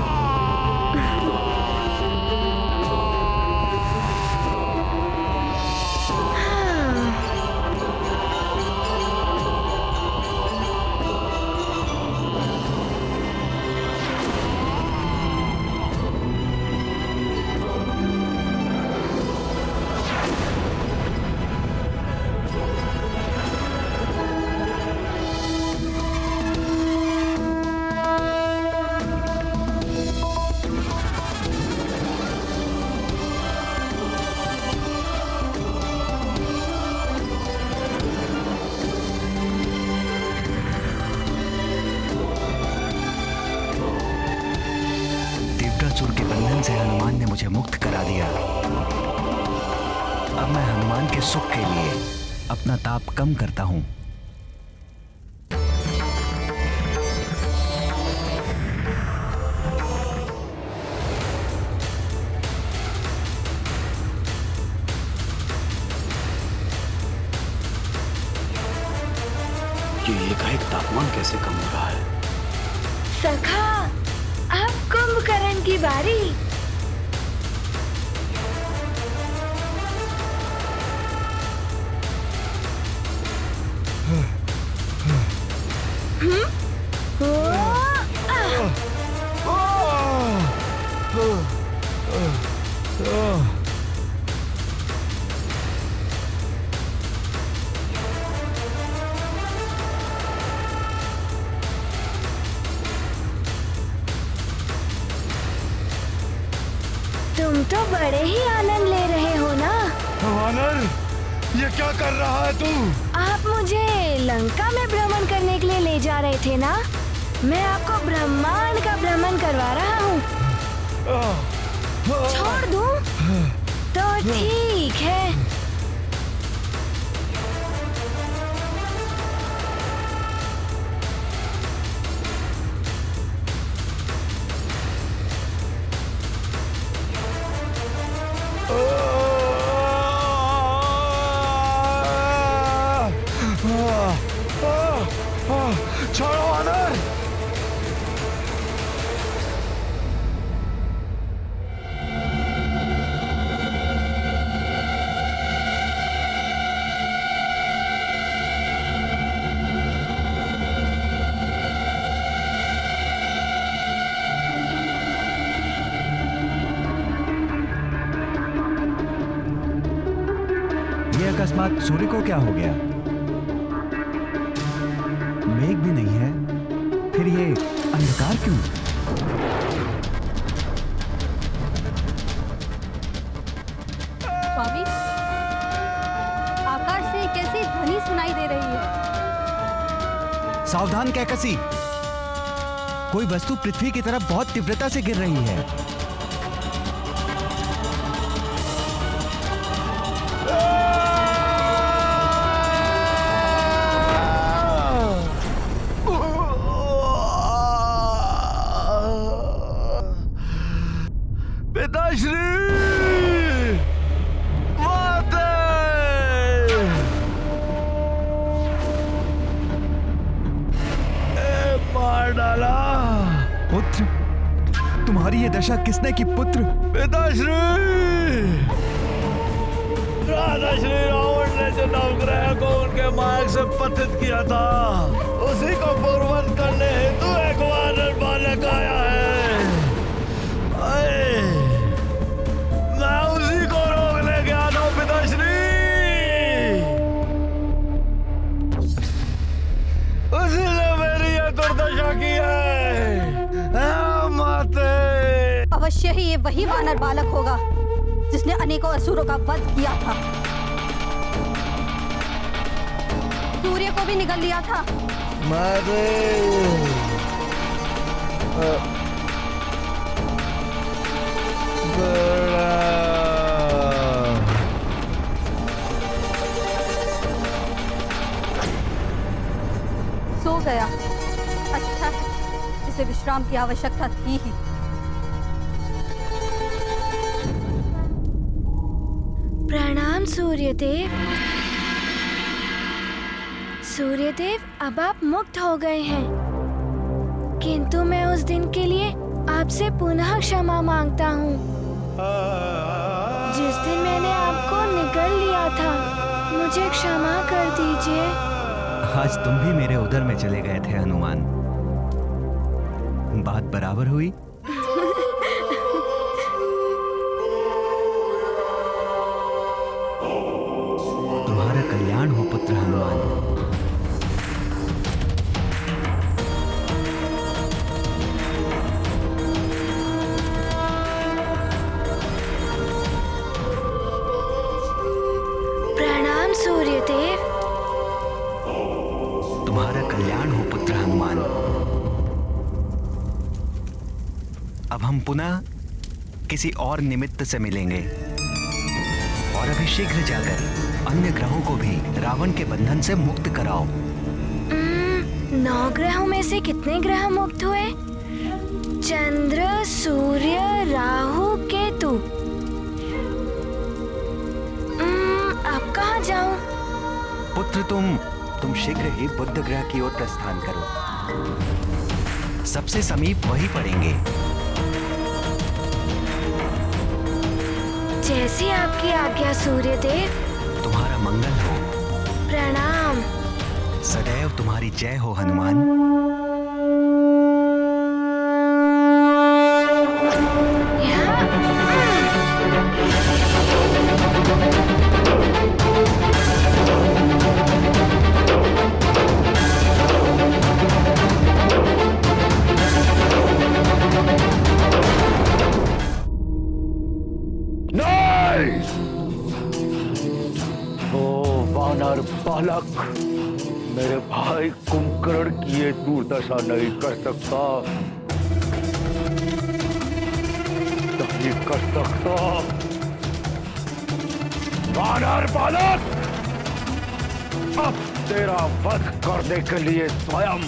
C: दिव्यासुर के बंधन से हनुमान ने मुझे मुक्त करा दिया। अब मैं हनुमान के सुख के लिए अपना ताप कम करता हूँ।
Q: ये एकाएक तापमान कैसे कम हो रहा है?
A: सखा, अब कुंभकर्ण की बारी।
B: ये क्या कर रहा है तू?
A: आप मुझे लंका में भ्रमण करने के लिए ले जा रहे थे ना? मैं आपको ब्रह्मांड का भ्रमण करवा रहा हूँ। छोड़ दूँ? तो ठीक है।
B: छोड़ो वानर।
R: ये अकस्मात सूर्य को क्या हो गया? मेघ भी नहीं है, फिर ये अंधकार क्यों?
L: स्वामी, आकाश से कैसी ध्वनि सुनाई दे रही है?
R: सावधान कैकसी, कोई वस्तु पृथ्वी की तरफ बहुत तीव्रता से गिर रही है। पुत्र, तुम्हारी ये दशा किसने की पुत्र?
B: पिताश्री! राधाश्री रावण ने जो नवग्रह को उनके मार्ग से पतित किया था, उसी को पूर्ववत करने हेतु एक वानर बालक आया है। मैं उसी को रोकने गया था पिताश्री। उसी ने मेरी ये दुर्दशा की है।
L: अवश्य ही ये वही वानर बालक होगा जिसने अनेकों असुरों का वध किया था। सूर्य को भी निगल लिया था। सो गया। अच्छा, इसे विश्राम की आवश्यकता थी ही।
A: प्रणाम सूर्यदेव। सूर्यदेव, अब आप मुक्त हो गए हैं, किंतु मैं उस दिन के लिए आपसे पुनः क्षमा मांगता हूँ जिस दिन मैंने आपको निगल लिया था। मुझे क्षमा कर दीजिए।
R: आज तुम भी मेरे उदर में चले गए थे हनुमान। बात बराबर हुई। तुम्हारा कल्याण हो पुत्र हनुमान।
A: प्रणाम सूर्यदेव।
R: तुम्हारा कल्याण हो पुत्र हनुमान। अब हम पुनः किसी और निमित्त से मिलेंगे और अभी शीघ्र जाकर अन्य ग्रहों को भी रावण के बंधन से मुक्त कराओ।
A: 9 ग्रहों में से कितने ग्रह मुक्त हुए? चंद्र, सूर्य, राहु, केतु। अब कहाँ जाऊं?
R: पुत्र, तुम शीघ्र ही बुध ग्रह की ओर प्रस्थान करो। सबसे समीप वही पड़ेंगे।
A: जैसी आपकी आज्ञा सूर्यदेव।
R: तुम्हारा मंगल हो।
A: प्रणाम।
R: सदैव तुम्हारी जय हो हनुमान।
D: ओ वानर बालक मेरे भाई कुंभकर्ण की ये दुर्दशा नहीं कर सकता, नहीं कर सकता। वानर बालक, अब तेरा वध करने के लिए स्वयं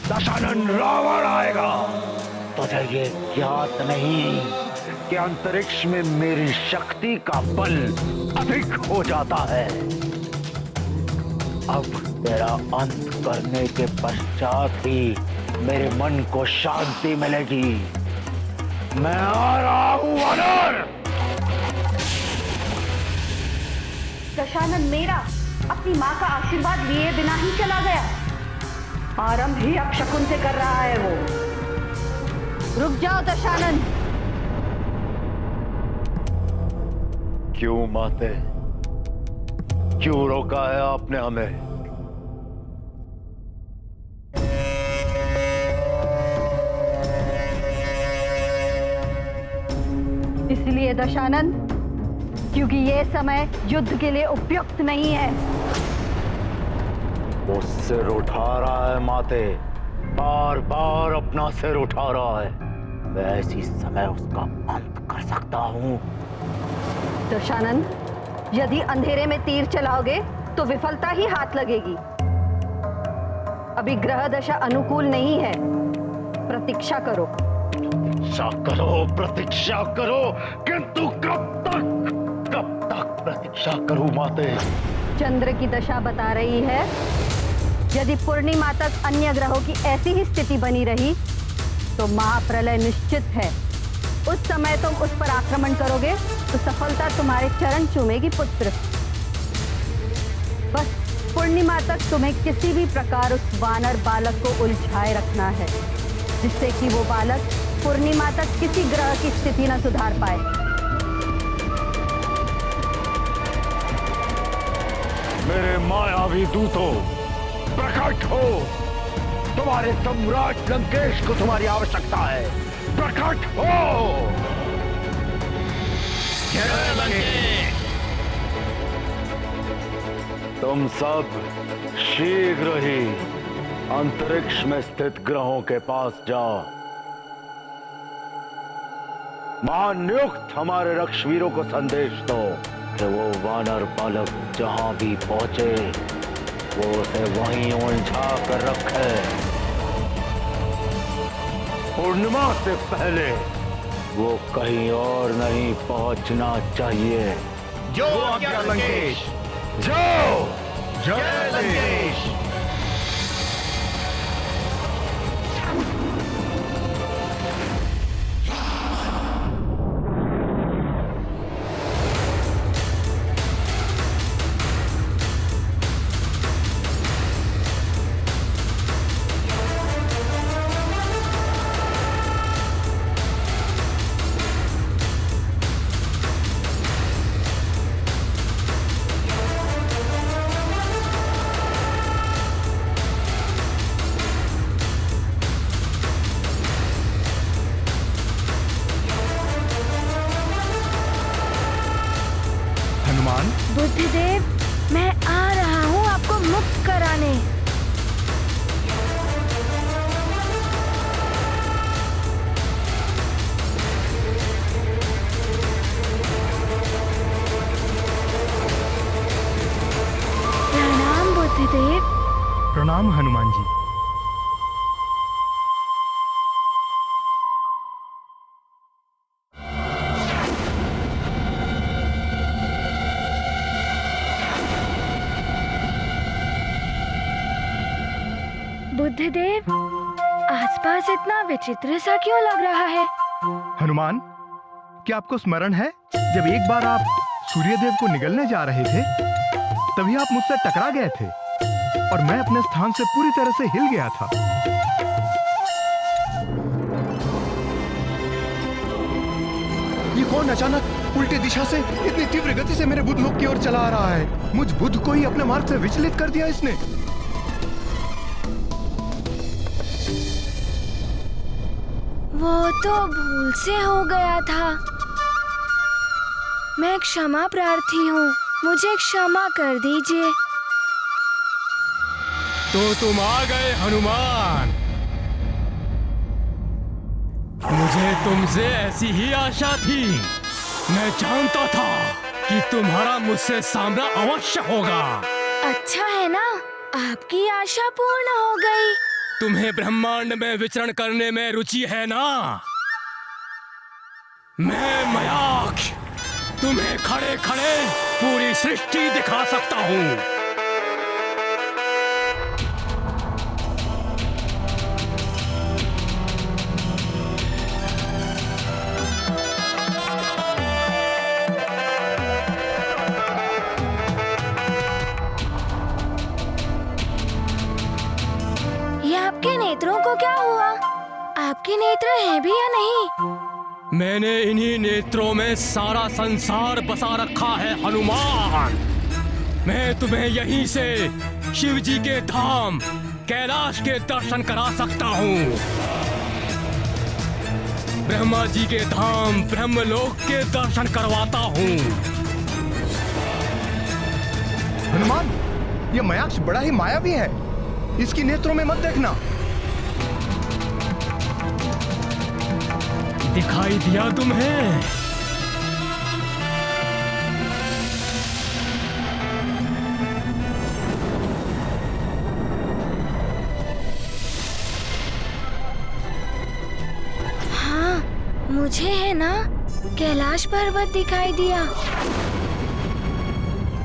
D: दशानन रावण आएगा। तुझे ये ज्ञात नहीं कि अंतरिक्ष में मेरी शक्ति का बल अधिक हो जाता है। अब तेरा अंत करने के पश्चात ही मेरे मन को शांति मिलेगी। मैं आ रहा हूं वानर।
N: दशानन मेरा अपनी माँ का आशीर्वाद लिए बिना ही चला गया। आरंभ ही अपशकुन से कर रहा है वो।
L: रुक जाओ दशानन।
D: क्यों माते, क्यों रोका है आपने हमें?
L: इसलिए दशानन, क्योंकि ये समय युद्ध के लिए उपयुक्त नहीं है।
D: वो सिर उठा रहा है माते, बार बार अपना सिर उठा रहा है। मैं ऐसी समय उसका अंत कर सकता हूं।
L: दशानन, यदि अंधेरे में तीर चलाओगे तो विफलता ही हाथ लगेगी। अभी ग्रह दशा अनुकूल नहीं है। प्रतीक्षा करो।
D: प्रतीक्षा करो, प्रतीक्षा करो, किंतु कब तक प्रतीक्षा करूं माते?
L: चंद्र की दशा बता रही है, यदि पूर्णिमा तक अन्य ग्रहों की ऐसी ही स्थिति बनी रही तो महाप्रलय निश्चित है। उस समय तुम उस पर आक्रमण करोगे तो सफलता तुम्हारे चरण चूमेगी पुत्र। बस पूर्णिमा तक तुम्हें किसी भी प्रकार उस वानर बालक को उलझाए रखना है, जिससे कि वो बालक पूर्णिमा तक किसी ग्रह की स्थिति न सुधार पाए।
D: मेरे मायावी दूतों, प्रकट हो। तुम्हारे सम्राट लंकेश को तुम्हारी आवश्यकता है। प्रकट हो। जय लंकेश। तुम सब शीघ्र ही अंतरिक्ष में स्थित ग्रहों के पास जाओ। महानियुक्त हमारे रक्षवीरों को संदेश दो कि वो वानर बालक जहां भी पहुंचे वो उसे वहीं उलझा कर रखे। पूर्णिमा से पहले वो कहीं और नहीं पहुंचना चाहिए।
I: जो आज्ञा लंकेश।
D: जाओ।
I: जय लंकेश।
A: बुद्धिदेव, मैं आ रहा हूँ आपको मुक्त कराने। प्रणाम बुद्धिदेव।
J: प्रणाम हनुमान जी।
A: बुद्धिदेव, आसपास इतना विचित्र सा क्यों लग रहा है?
J: हनुमान, क्या आपको स्मरण है जब एक बार आप सूर्यदेव को निगलने जा रहे थे तभी आप मुझसे टकरा गए थे और मैं अपने स्थान से पूरी तरह से हिल गया था। ये कौन अचानक उल्टी दिशा से इतनी तीव्र गति से मेरे बुध लोक की ओर चला आ रहा है? मुझ बुध को ही अपने मार्ग से विचलित कर दिया इसने।
A: वो तो भूल से हो गया था। मैं क्षमा प्रार्थी हूँ, मुझे क्षमा कर दीजिए।
I: तो तुम आ गए हनुमान। मुझे तुमसे ऐसी ही आशा थी। मैं जानता था कि तुम्हारा मुझसे सामना अवश्य होगा।
A: अच्छा है ना, आपकी आशा पूर्ण हो गई।
I: तुम्हें ब्रह्मांड में विचरण करने में रुचि है ना? मैं मयाक्ष तुम्हें खड़े खड़े पूरी सृष्टि दिखा सकता हूँ।
A: ये आपके नेत्रों को क्या हुआ? आपके नेत्र हैं भी या नहीं?
I: मैंने इन्हीं नेत्रों में सारा संसार बसा रखा है हनुमान। मैं तुम्हें यहीं से शिव जी के धाम कैलाश के दर्शन करा सकता हूँ। ब्रह्मा जी के धाम ब्रह्मलोक के दर्शन करवाता हूँ।
J: हनुमान, ये मयाक्ष बड़ा ही मायावी है। इसकी नेत्रों में मत देखना।
I: दिखाई दिया तुम्हें?
A: हाँ, मुझे है ना कैलाश पर्वत दिखाई दिया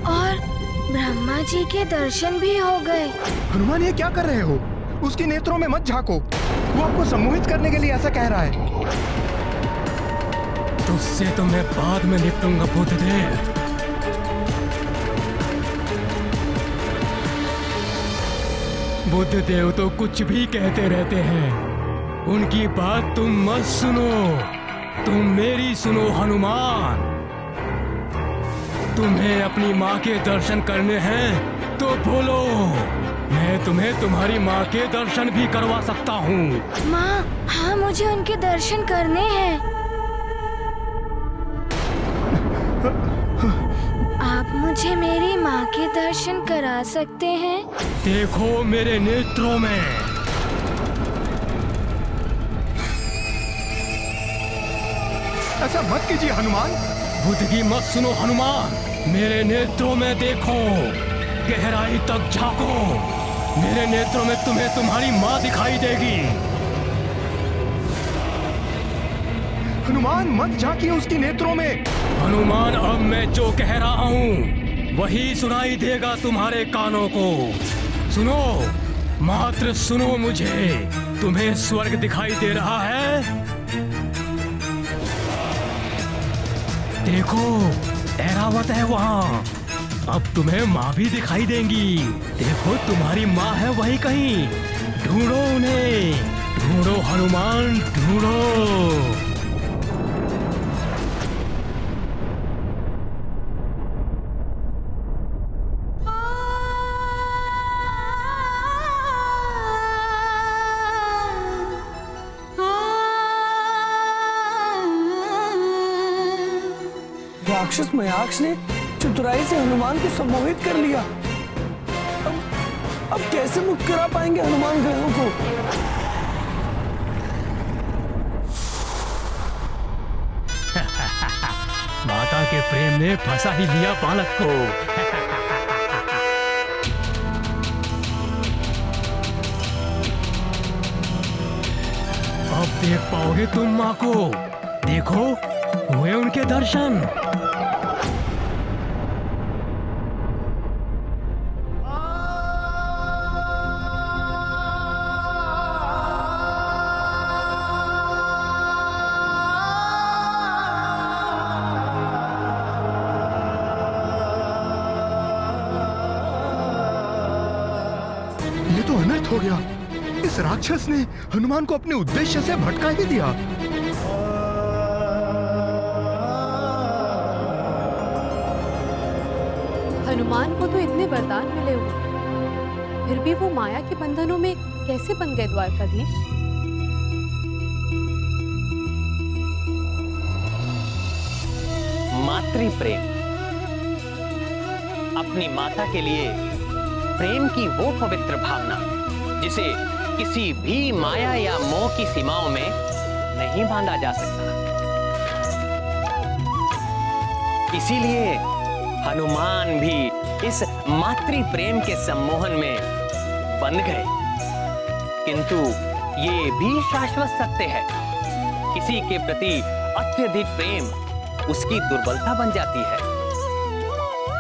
A: और ब्रह्मा जी के दर्शन भी हो गए।
J: हनुमान, ये क्या कर रहे हो? उसकी नेत्रों में मत झांको। वो आपको सम्मोहित करने के लिए ऐसा कह रहा है।
I: तुझसे तो मैं बाद में निपटूंगा बुद्धदेव। बुद्धदेव तो कुछ भी कहते रहते हैं, उनकी बात तुम मत सुनो। तुम मेरी सुनो हनुमान। तुम्हें अपनी माँ के दर्शन करने हैं तो बोलो, मैं तुम्हें तुम्हारी माँ के दर्शन भी करवा सकता हूँ।
A: माँ, हाँ मुझे उनके दर्शन करने हैं। आप मुझे मेरी माँ के दर्शन करा सकते हैं?
I: देखो मेरे नेत्रों में।
J: ऐसा मत कीजिए हनुमान।
I: बुद्ध की मत सुनो हनुमान। मेरे नेत्रों में देखो, गहराई तक झांको। मेरे नेत्रों में तुम्हें तुम्हारी माँ दिखाई देगी।
J: हनुमान, मत झांकिए उसकी नेत्रों में।
I: हनुमान, अब मैं जो कह रहा हूँ वही सुनाई देगा तुम्हारे कानों को। सुनो, मात्र सुनो मुझे। तुम्हें स्वर्ग दिखाई दे रहा है? देखो, ऐरावत है वहाँ। अब तुम्हें माँ भी दिखाई देंगी। देखो, तुम्हारी माँ है वहीं कहीं। ढूंढो उन्हें, ढूंढो हनुमान, ढूंढो।
K: राक्षस मयाक्ष ने चतुराई से हनुमान को सम्मोहित कर लिया। अब कैसे मुक्त करा पाएंगे हनुमान ग्रहों को?
I: माता के प्रेम ने फंसा ही लिया बालक को। अब देख पाओगे तुम माँ को। देखो, हुए उनके दर्शन।
J: ये तो अनर्थ हो गया। इस राक्षस ने हनुमान को अपने उद्देश्य से भटका ही दिया।
S: हनुमान को तो इतने वरदान मिले हुए, फिर भी वो माया के बंधनों में कैसे बन गए द्वारकाधीश?
T: मातृ प्रेम। अपनी माता के लिए प्रेम की वो पवित्र भावना जिसे किसी भी माया या मोह की सीमाओं में नहीं बांधा जा सकता। इसीलिए हनुमान भी इस मातृ प्रेम के सम्मोहन में बंध गए। किंतु ये भी शाश्वत सत्य है, किसी के प्रति अत्यधिक प्रेम उसकी दुर्बलता बन जाती है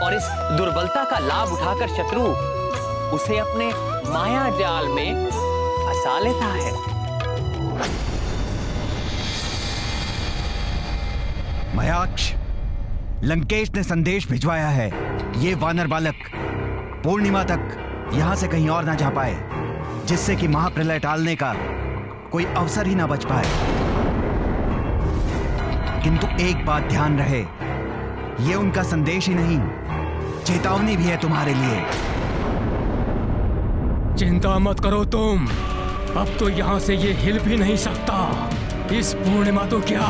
T: और इस दुर्बलता का लाभ उठाकर शत्रु उसे अपने माया जाल में फंसा लेता है।
R: मयाक्ष, लंकेश ने संदेश भिजवाया है। ये वानर बालक पूर्णिमा तक यहां से कहीं और ना जा पाए, जिससे कि महाप्रलय टालने का कोई अवसर ही ना बच पाए। किंतु एक बात ध्यान रहे, ये उनका संदेश ही नहीं, चेतावनी भी है तुम्हारे लिए।
I: चिंता मत करो तुम, अब तो यहाँ से ये हिल भी नहीं सकता। इस पूर्णिमा तो क्या,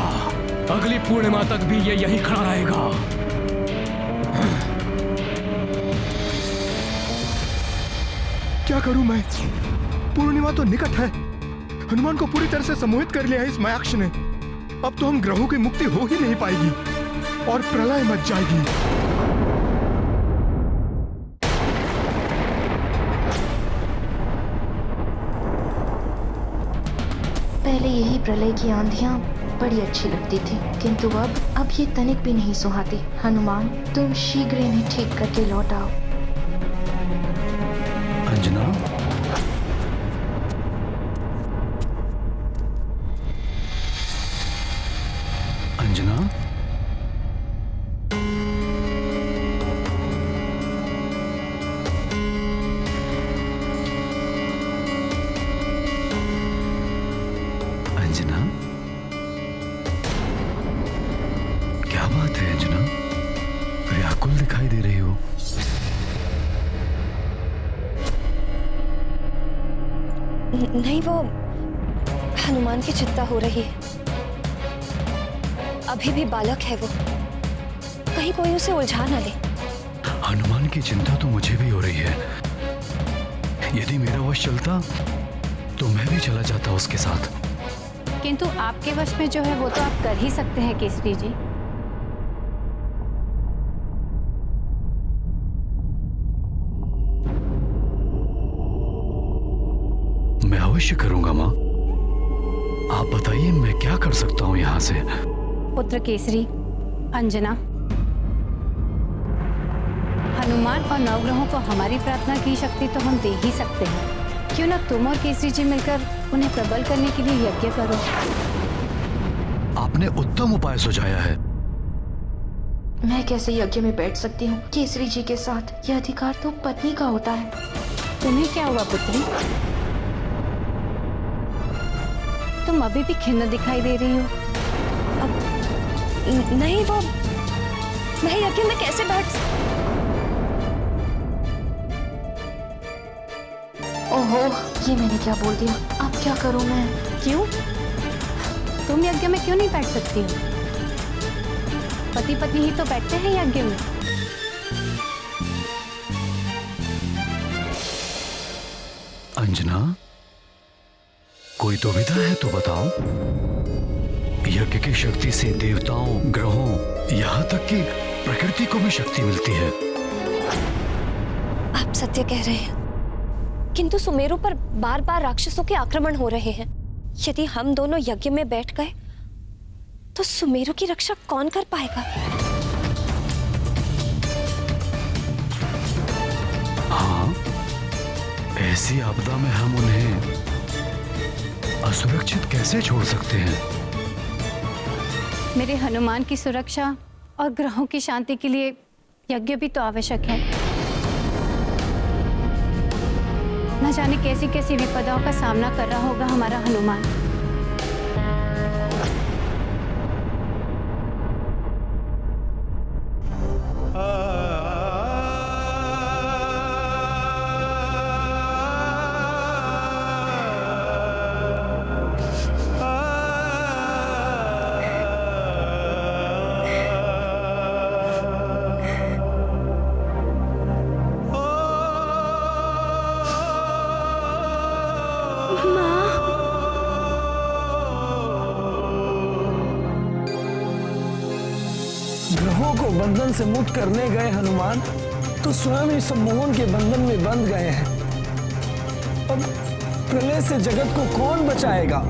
I: अगली पूर्णिमा तक भी ये यहीं खड़ा रहेगा।
J: क्या करूं मैं? पूर्णिमा तो निकट है। हनुमान को पूरी तरह से सम्मोहित कर लिया है इस मयाक्ष ने। अब तो हम ग्रहों की मुक्ति हो ही नहीं पाएगी और प्रलय मच जाएगी।
M: पहले यही प्रलय की आंधियां बड़ी अच्छी लगती थी, किंतु अब ये तनिक भी नहीं सुहाती। हनुमान, तुम शीघ्र इन्हें ठीक करके लौट आओ।
C: अंजना, अंजना, अंजना, क्या बात है अंजना? व्याकुल दिखाई दे रही हो।
A: नहीं, वो हनुमान की चिंता हो रही है। अभी भी बालक है वो, कहीं कोई उसे उलझा ना ले।
C: हनुमान की चिंता तो मुझे भी हो रही है। यदि मेरा वश चलता तो मैं भी चला जाता उसके साथ।
S: किंतु आपके वश में जो है वो तो आप कर ही सकते हैं केसरी जी।
C: मैं अवश्य करूंगा माँ। आप बताइए मैं क्या कर सकता हूँ यहाँ से?
S: पुत्र केसरी, अंजना, हनुमान और नवग्रहों को हमारी प्रार्थना की शक्ति तो हम दे ही सकते हैं। क्यों ना तुम और केसरी जी मिलकर उन्हें प्रबल करने के लिए यज्ञ करो।
C: आपने उत्तम उपाय सुझाया है।
M: मैं कैसे यज्ञ में बैठ सकती हूँ केसरी जी के साथ? यह अधिकार तो पत्नी का होता है।
S: तुम्हें क्या हुआ पुत्री? तुम अभी भी खिन्न दिखाई दे रही हो।
A: नहीं, वो मैं यज्ञ में कैसे बैठ?
M: ओहो, ये मैंने क्या बोल दिया? अब क्या करूं मैं?
S: क्यों? तुम यज्ञ में क्यों नहीं बैठ सकती हो? पति पत्नी ही तो बैठते हैं यज्ञ में।
C: अंजना, कोई दुविधा है तो बताओ। यज्ञ की शक्ति से देवताओं, ग्रहों, यहाँ तक कि प्रकृति को भी शक्ति मिलती है।
A: आप सत्य कह रहे हैं, किंतु सुमेरु पर बार बार राक्षसों के आक्रमण हो रहे हैं। यदि हम दोनों यज्ञ में बैठ गए तो सुमेरु की रक्षा कौन कर पाएगा?
C: हाँ, ऐसी आपदा में हम उन्हें असुरक्षित कैसे छोड़ सकते हैं?
S: मेरे हनुमान की सुरक्षा और ग्रहों की शांति के लिए यज्ञ भी तो आवश्यक है। न जाने कैसी कैसी विपदाओं का सामना कर रहा होगा हमारा हनुमान।
K: बंधन से मुक्त करने गए हनुमान तो स्वयं ही सम्मोहन के बंधन में बंध गए हैं। अब प्रलय से जगत को कौन बचाएगा?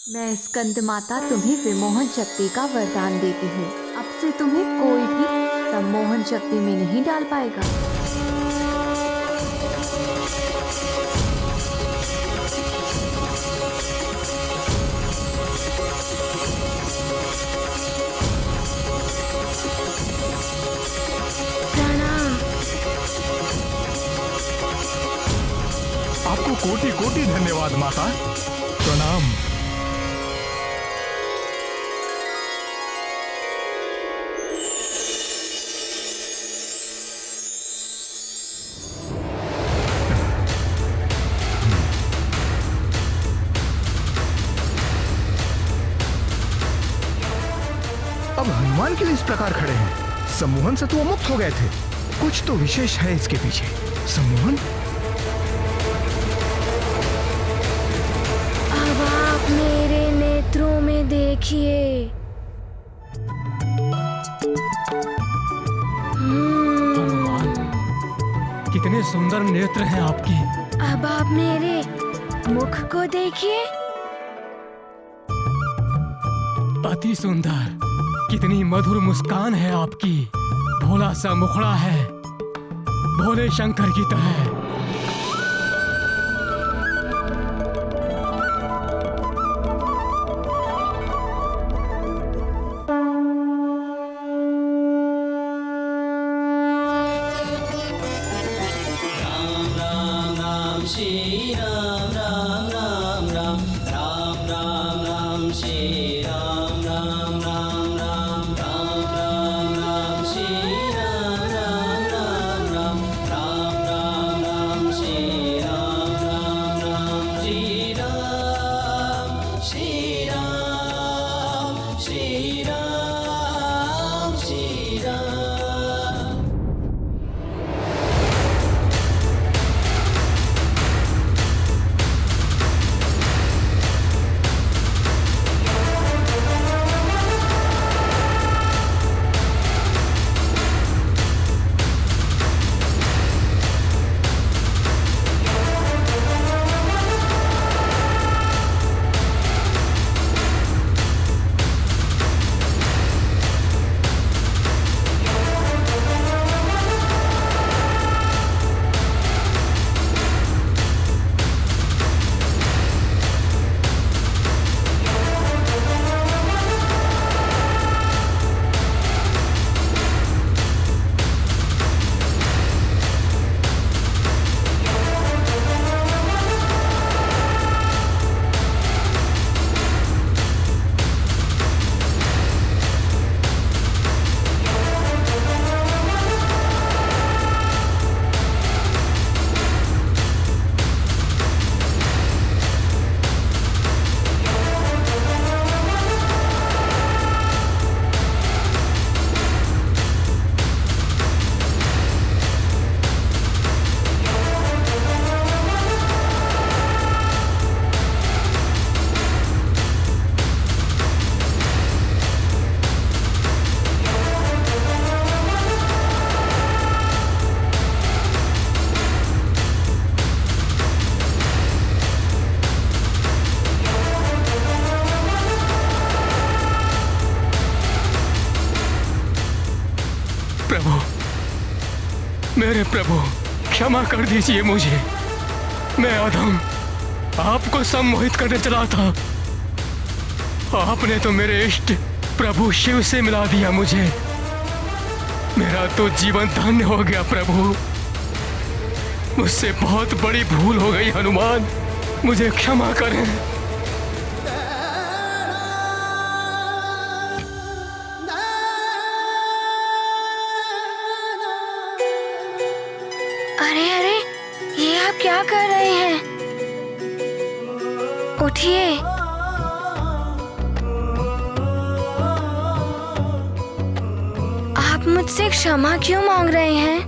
N: मैं स्कंद माता तुम्हें विमोहन शक्ति का वरदान देती हूँ। अब से तुम्हें कोई भी सम्मोहन शक्ति में नहीं डाल पाएगा।
J: आपको कोटि कोटि धन्यवाद माता। प्रणाम। अब हनुमान के लिए इस प्रकार खड़े हैं। सम्मोहन से तो वो मुक्त हो गए थे, कुछ तो विशेष है इसके पीछे। सम्मोहन,
A: अब आप मेरे नेत्रों में देखिए।
I: हनुमान, कितने सुंदर नेत्र हैं आपके।
A: अब आप मेरे मुख को देखिए।
I: अति सुंदर, कितनी मधुर मुस्कान है आपकी। भोला सा मुखड़ा है, भोले शंकर की तरह।
G: श्री राम राम राम राम राम राम राम श्री राम राम राम राम राम राम राम श्री राम राम राम राम राम राम राम श्री राम राम राम श्री राम श्री राम श्री राम श्री राम।
I: मेरे प्रभु क्षमा कर दीजिए मुझे। मैं अधम आपको सम्मोहित करने चला था। आपने तो मेरे इष्ट प्रभु शिव से मिला दिया मुझे। मेरा तो जीवन धन्य हो गया प्रभु। मुझसे बहुत बड़ी भूल हो गई हनुमान, मुझे क्षमा करें।
A: अरे अरे, ये आप क्या कर रहे हैं? उठिए। आप मुझसे क्षमा क्यों मांग रहे हैं?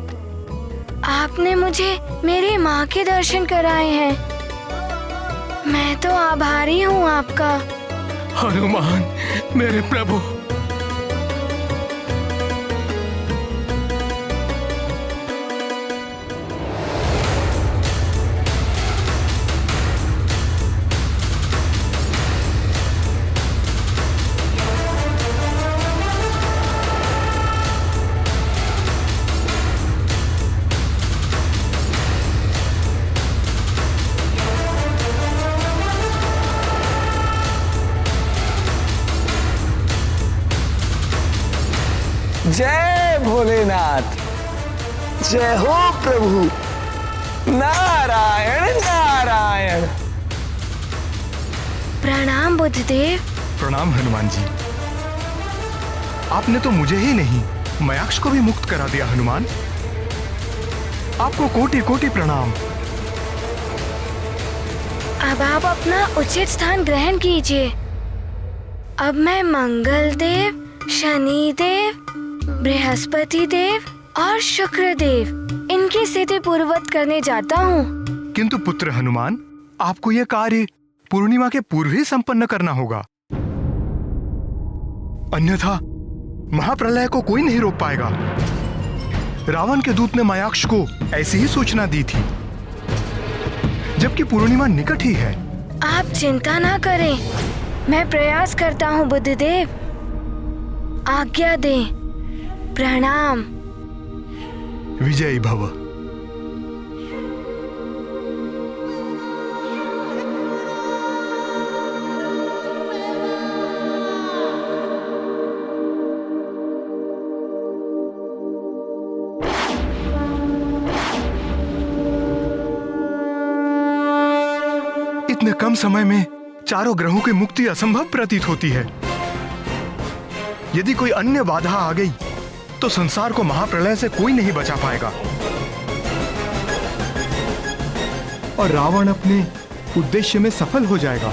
A: आपने मुझे मेरी माँ के दर्शन कराए हैं। मैं तो आभारी हूँ आपका।
I: हनुमान मेरे प्रभु,
K: जय भोलेनाथ, जय हो प्रभु। नारायण नारायण।
A: प्रणाम बुद्धदेव।
J: प्रणाम हनुमान जी। आपने तो मुझे ही नहीं मयाक्ष को भी मुक्त करा दिया हनुमान। आपको कोटि कोटि प्रणाम।
A: अब आप अपना उचित स्थान ग्रहण कीजिए। अब मैं मंगल देव, शनि देव, बृहस्पति देव और शुक्र देव इनकी स्थिति पूर्ववत करने जाता हूँ।
J: किंतु पुत्र हनुमान, आपको यह कार्य पूर्णिमा के पूर्व ही संपन्न करना होगा, अन्यथा महाप्रलय को कोई नहीं रोक पाएगा। रावण के दूत ने मयाक्ष को ऐसी ही सूचना दी थी, जबकि पूर्णिमा निकट ही है।
A: आप चिंता ना करें, मैं प्रयास करता हूँ बुद्धदेव। आज्ञा दें। प्रणाम।
J: विजयी भव। इतने कम समय में चारों ग्रहों की मुक्ति असंभव प्रतीत होती है। यदि कोई अन्य बाधा आ गई तो संसार को महाप्रलय से कोई नहीं बचा पाएगा और रावण अपने उद्देश्य में सफल हो जाएगा।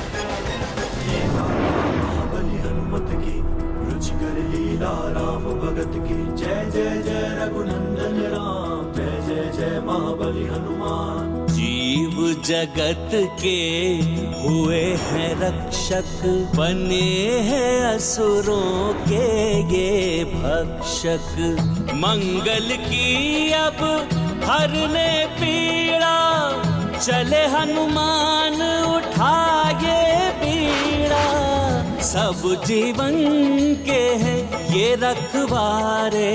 F: महाबली हनुमत की रुचिकर लीला राम भगत की। जय जय जय रघुनंदन राम, जय जय जय महाबली हनुमान। जीव जगत के हुए हैं रक्षक, बने हैं असुरों के ये भक्षक। मंगल की अब हरने पीड़ा, चले हनुमान उठाए बीड़ा। सब जीवन के हैं ये रखवारे,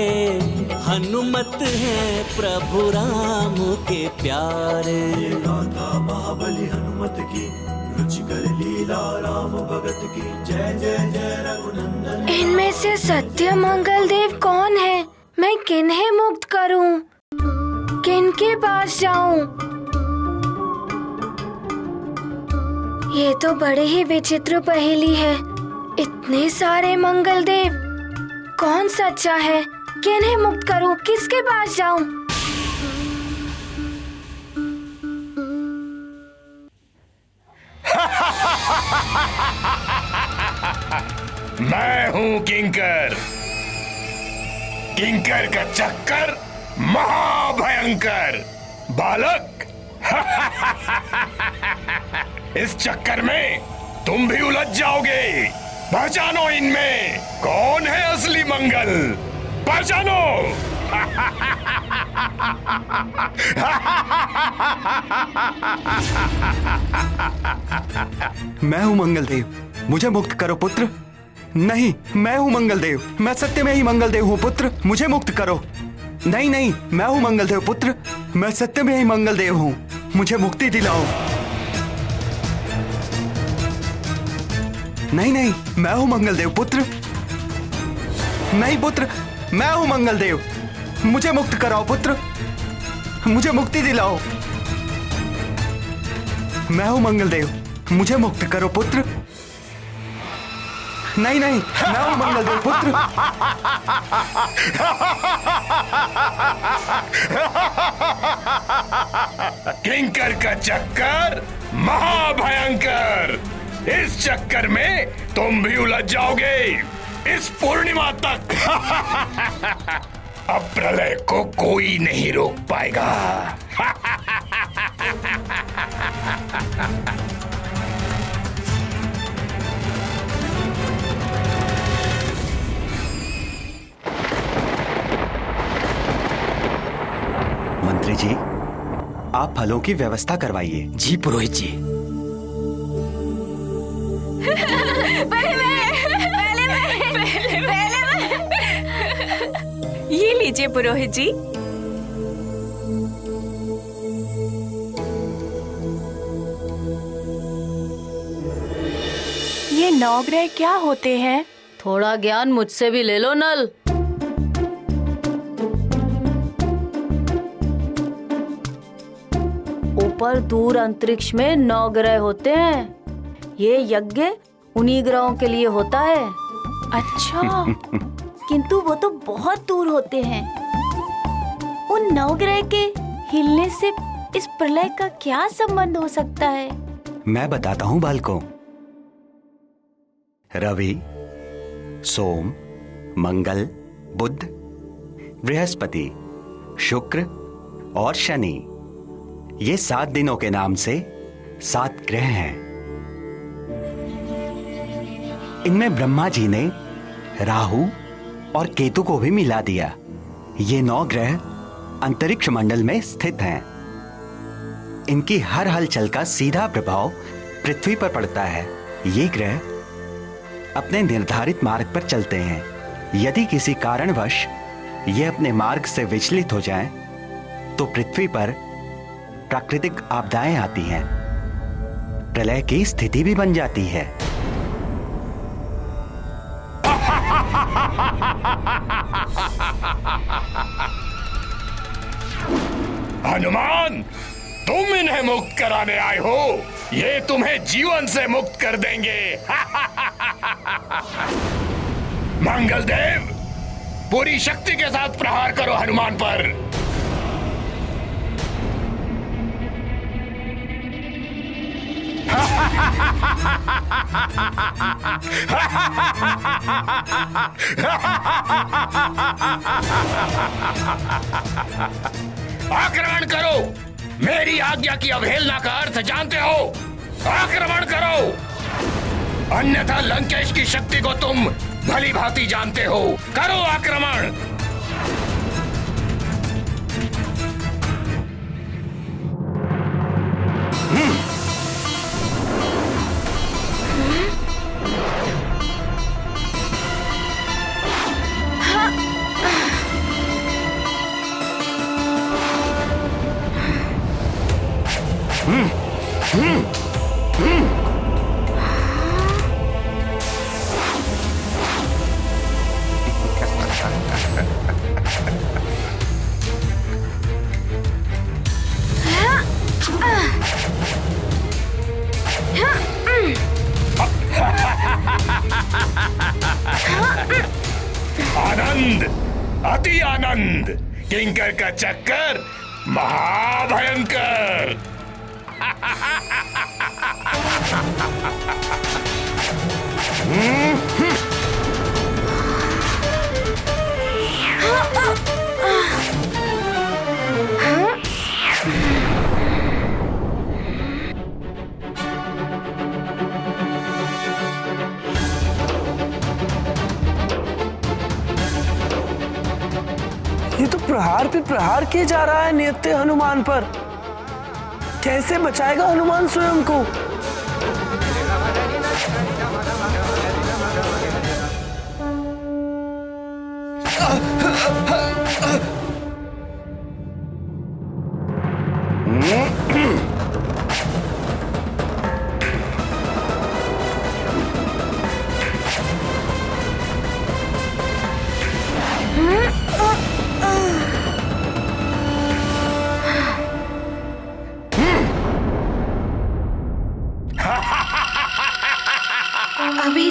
F: हनुमत है प्रभु राम के प्यारे। ये गाथा महाबली हनुमत की, रुचिकर लीला राम भगत की। जय जय जय रघुनंदन।
A: इनमें से सत्य मंगल देव कौन है? मैं किन्हें मुक्त करूं? किनके पास जाऊं? ये तो बड़ी ही विचित्र पहेली है। इतने सारे मंगल देव, कौन सच्चा है? किन्हें मुक्त करूं? किसके पास जाऊं?
U: मैं हूं किंकर। किंकर का चक्कर महाभयंकर। बालक इस चक्कर में तुम भी उलझ जाओगे। पहचानो इनमें कौन है असली मंगल, पहचानो।
R: मैं हूं मंगलदेव, मुझे मुक्त करो पुत्र। नहीं, मैं हूं मंगलदेव, मैं सत्य में ही मंगलदेव हूं पुत्र, मुझे मुक्त करो। नहीं नहीं, मैं हूँ मंगलदेव पुत्र, मैं सत्य में ही मंगलदेव हूँ, मुझे मुक्ति दिलाओ। नहीं नहीं, मैं हूँ मंगलदेव पुत्र। नहीं पुत्र, मैं हूँ मंगलदेव, मुझे मुक्त कराओ पुत्र, मुझे मुक्ति दिलाओ। मैं हूँ मंगलदेव, मुझे मुक्त करो पुत्र। नहीं नहीं, मैं हूँ मंगलदेव पुत्र।
U: किंकर का चक्कर महाभयंकर, इस चक्कर में तुम भी उलझ जाओगे इस पूर्णिमा तक। अब प्रलय को कोई नहीं रोक पाएगा।
R: मंत्री जी, आप फलों की व्यवस्था करवाइए।
C: जी पुरोहित जी।
H: ये लीजिए पुरोहित जी। ये नवग्रह क्या होते हैं?
L: थोड़ा ज्ञान मुझसे भी ले लो नल। ऊपर दूर अंतरिक्ष में 9 ग्रह होते हैं। ये यज्ञ उन्हीं ग्रहों के लिए होता है।
H: अच्छा, किंतु वो तो बहुत दूर होते हैं। उन 9 ग्रह के हिलने से इस प्रलय का क्या संबंध हो सकता है?
R: मैं बताता हूँ बालकों। रवि, सोम, मंगल, बुध, बृहस्पति, शुक्र और शनि, ये 7 दिनों के नाम से 7 ग्रह हैं। इनमें ब्रह्मा जी ने राहु और केतु को भी मिला दिया। ये 9 ग्रह अंतरिक्ष मंडल में स्थित हैं। इनकी हर हलचल का सीधा प्रभाव पृथ्वी पर पड़ता है। ये ग्रह अपने निर्धारित मार्ग पर चलते हैं। यदि किसी कारणवश ये अपने मार्ग से विचलित हो जाएं, तो पृथ्वी पर प्राकृतिक आपदाएं आती हैं, प्रलय की स्थिति भी बन जाती है।
U: हनुमान, तुम इन्हें मुक्त कराने आए हो, ये तुम्हें जीवन से मुक्त कर देंगे। मंगलदेव, पूरी शक्ति के साथ प्रहार करो हनुमान पर। आक्रमण करो। मेरी आज्ञा की अवहेलना का अर्थ जानते हो? आक्रमण करो, अन्यथा लंकेश की शक्ति को तुम भली भांति जानते हो। करो आक्रमण। आनंद, अति आनंद, किंकर का चक्कर महाभयंकर।
K: ये तो प्रहार पे प्रहार किए जा रहा है नित्य हनुमान पर। कैसे बचाएगा हनुमान स्वयं को?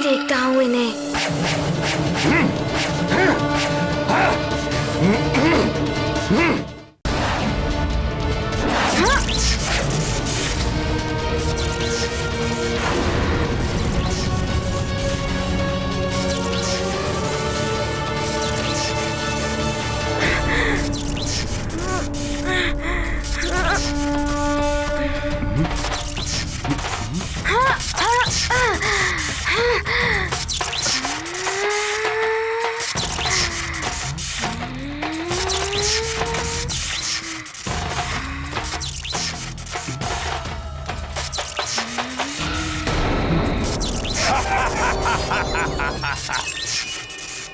A: देखता हूँ इन्हें।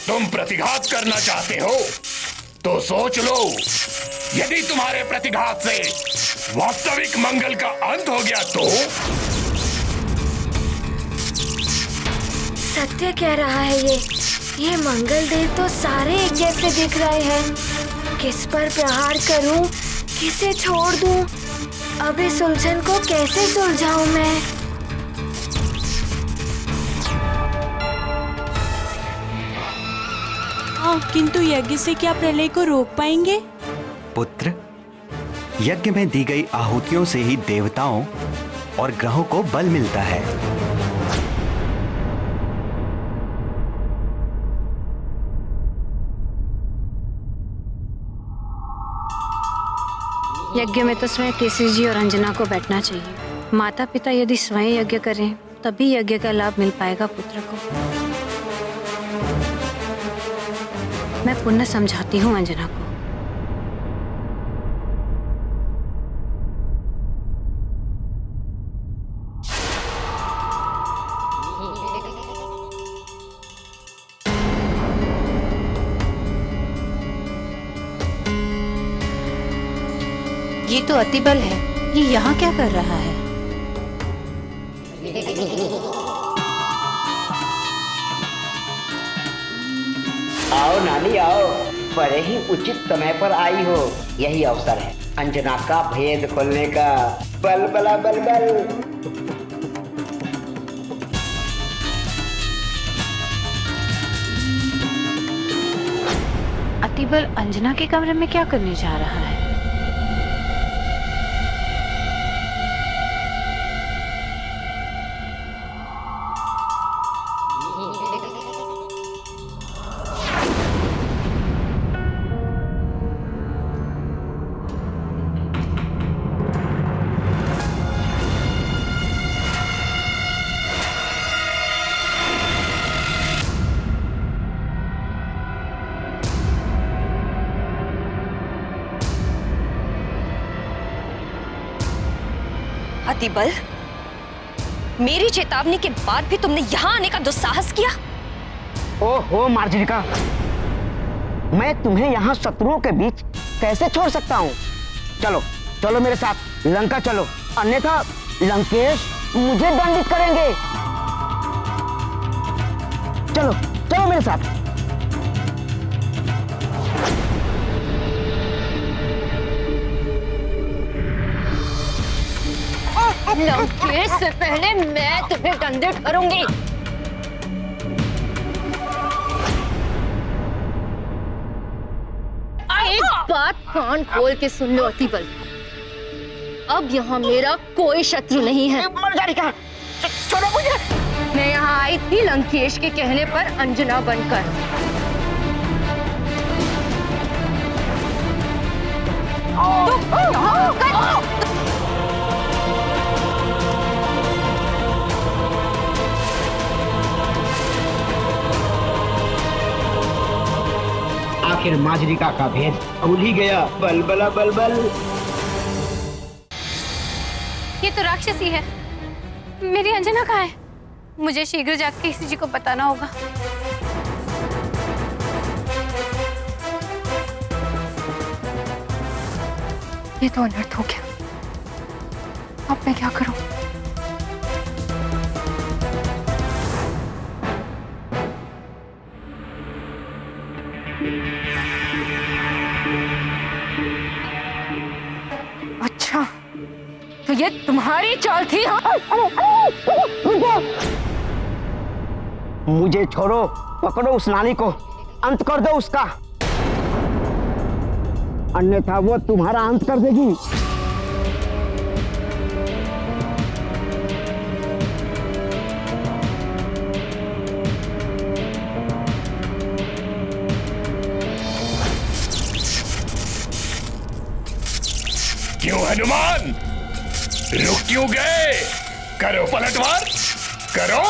U: तुम प्रतिघात करना चाहते हो तो सोच लो, यदि तुम्हारे प्रतिघात से वास्तविक मंगल का अंत हो गया तो?
A: सत्य कह रहा है ये मंगल देव तो सारे एक जैसे दिख रहे हैं। किस पर प्रहार करूं, किसे छोड़ दूं? अब इस उलझन को कैसे सुलझाऊं मैं?
E: किंतु यज्ञ से क्या प्रलय को रोक पाएंगे?
R: पुत्र, यज्ञ में दी गई आहुतियों से ही देवताओं और ग्रहों को बल मिलता है।
S: यज्ञ में तो स्वयं केसरी जी और अंजना को बैठना चाहिए। माता पिता यदि स्वयं यज्ञ करें तभी यज्ञ का लाभ मिल पाएगा पुत्र को। मैं पुनः समझाती हूँ अंजना को। ये तो अतिबल है, ये यहाँ क्या कर रहा है?
P: आओ नानी आओ, बड़े ही उचित समय पर आई हो। यही अवसर है अंजना का भेद खोलने का। बल बला बल बल।
S: अतिबल अंजना के कमरे में क्या करने जा रहा है?
V: अतिबल, मेरी चेतावनी के बाद भी तुमने यहाँ आने का दुस्साहस किया।
P: ओहो मार्जरिका, मैं तुम्हें यहाँ शत्रुओं के बीच कैसे छोड़ सकता हूँ? चलो चलो मेरे साथ लंका चलो, अन्यथा लंकेश मुझे दंडित करेंगे। चलो चलो मेरे साथ।
V: लंकेश से पहले मैं तुम्हें दंडित करूंगी। एक बात कान खोल के सुन लो अतिबल, अब यहाँ मेरा कोई शत्रु नहीं है।
P: छोड़ो मुझे।
V: मैं यहाँ आई थी लंकेश के कहने पर अंजना बनकर।
P: आखिर माजरिका का भेद खुल ही गया। बल बला बल बल।
S: ये तो राक्षसी है। मेरी अंजना कहाँ है? मुझे शीघ्र जाकर किसी जी को बताना होगा। ये तो अनर्थ हो गया। अब मैं क्या करूं? अच्छा, तो ये तुम्हारी चाल थी? हाँ?
P: मुझे छोड़ो, पकड़ो उस नानी को, अंत कर दो उसका, अन्यथा वो तुम्हारा अंत कर देगी।
U: क्यों हनुमान, रुक क्यों गए? करो पलटवार, करो।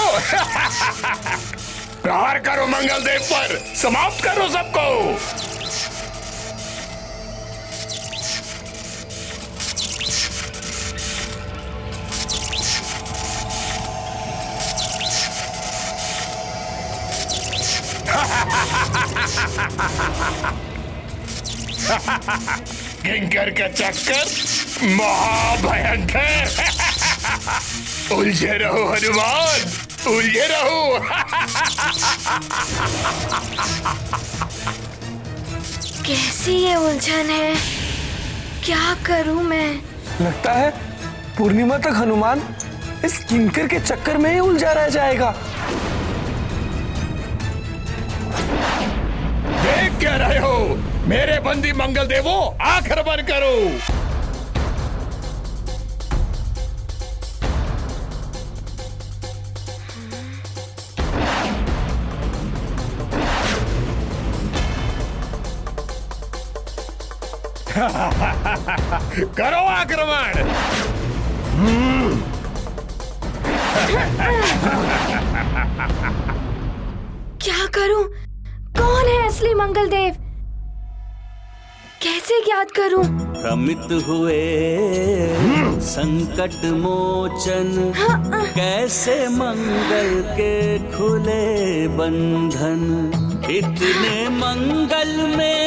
U: प्रहार करो मंगल देव पर, समाप्त करो सबको। किंकर का चक्कर महाभयंकर। उलझे रहो हनुमान, उलझे रहो।
A: कैसी ये उलझन है, क्या करूं मैं?
K: लगता है पूर्णिमा तक हनुमान इस किंकर के चक्कर में ही उलझा रह जाएगा।
U: देख क्या रहे हो मेरे बंदी मंगल देवो, आखिर बंद करो। करो आक्रमण।
A: क्या करूं? कौन है असली मंगल देव? कैसे याद करूं?
O: भ्रमित हुए संकट मोचन, कैसे मंगल के खुले बंधन। इतने मंगल में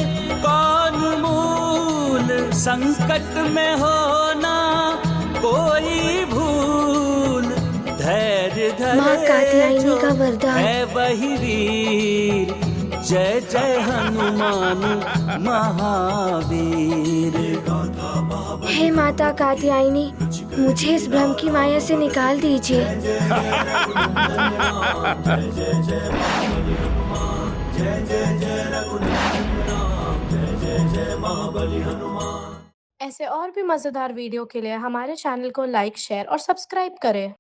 O: कौन मूल, संकट में होना कोई भूल। धैर्य
A: माँ कात्यायनी का वरदान
O: है वही वीर, जय जय हनुमान महावीर।
A: हे माता कात्यायनी, मुझे इस भ्रम की माया से निकाल दीजिए।
Q: ऐसे और भी मजेदार वीडियो के लिए हमारे चैनल को लाइक, शेयर और सब्सक्राइब करें।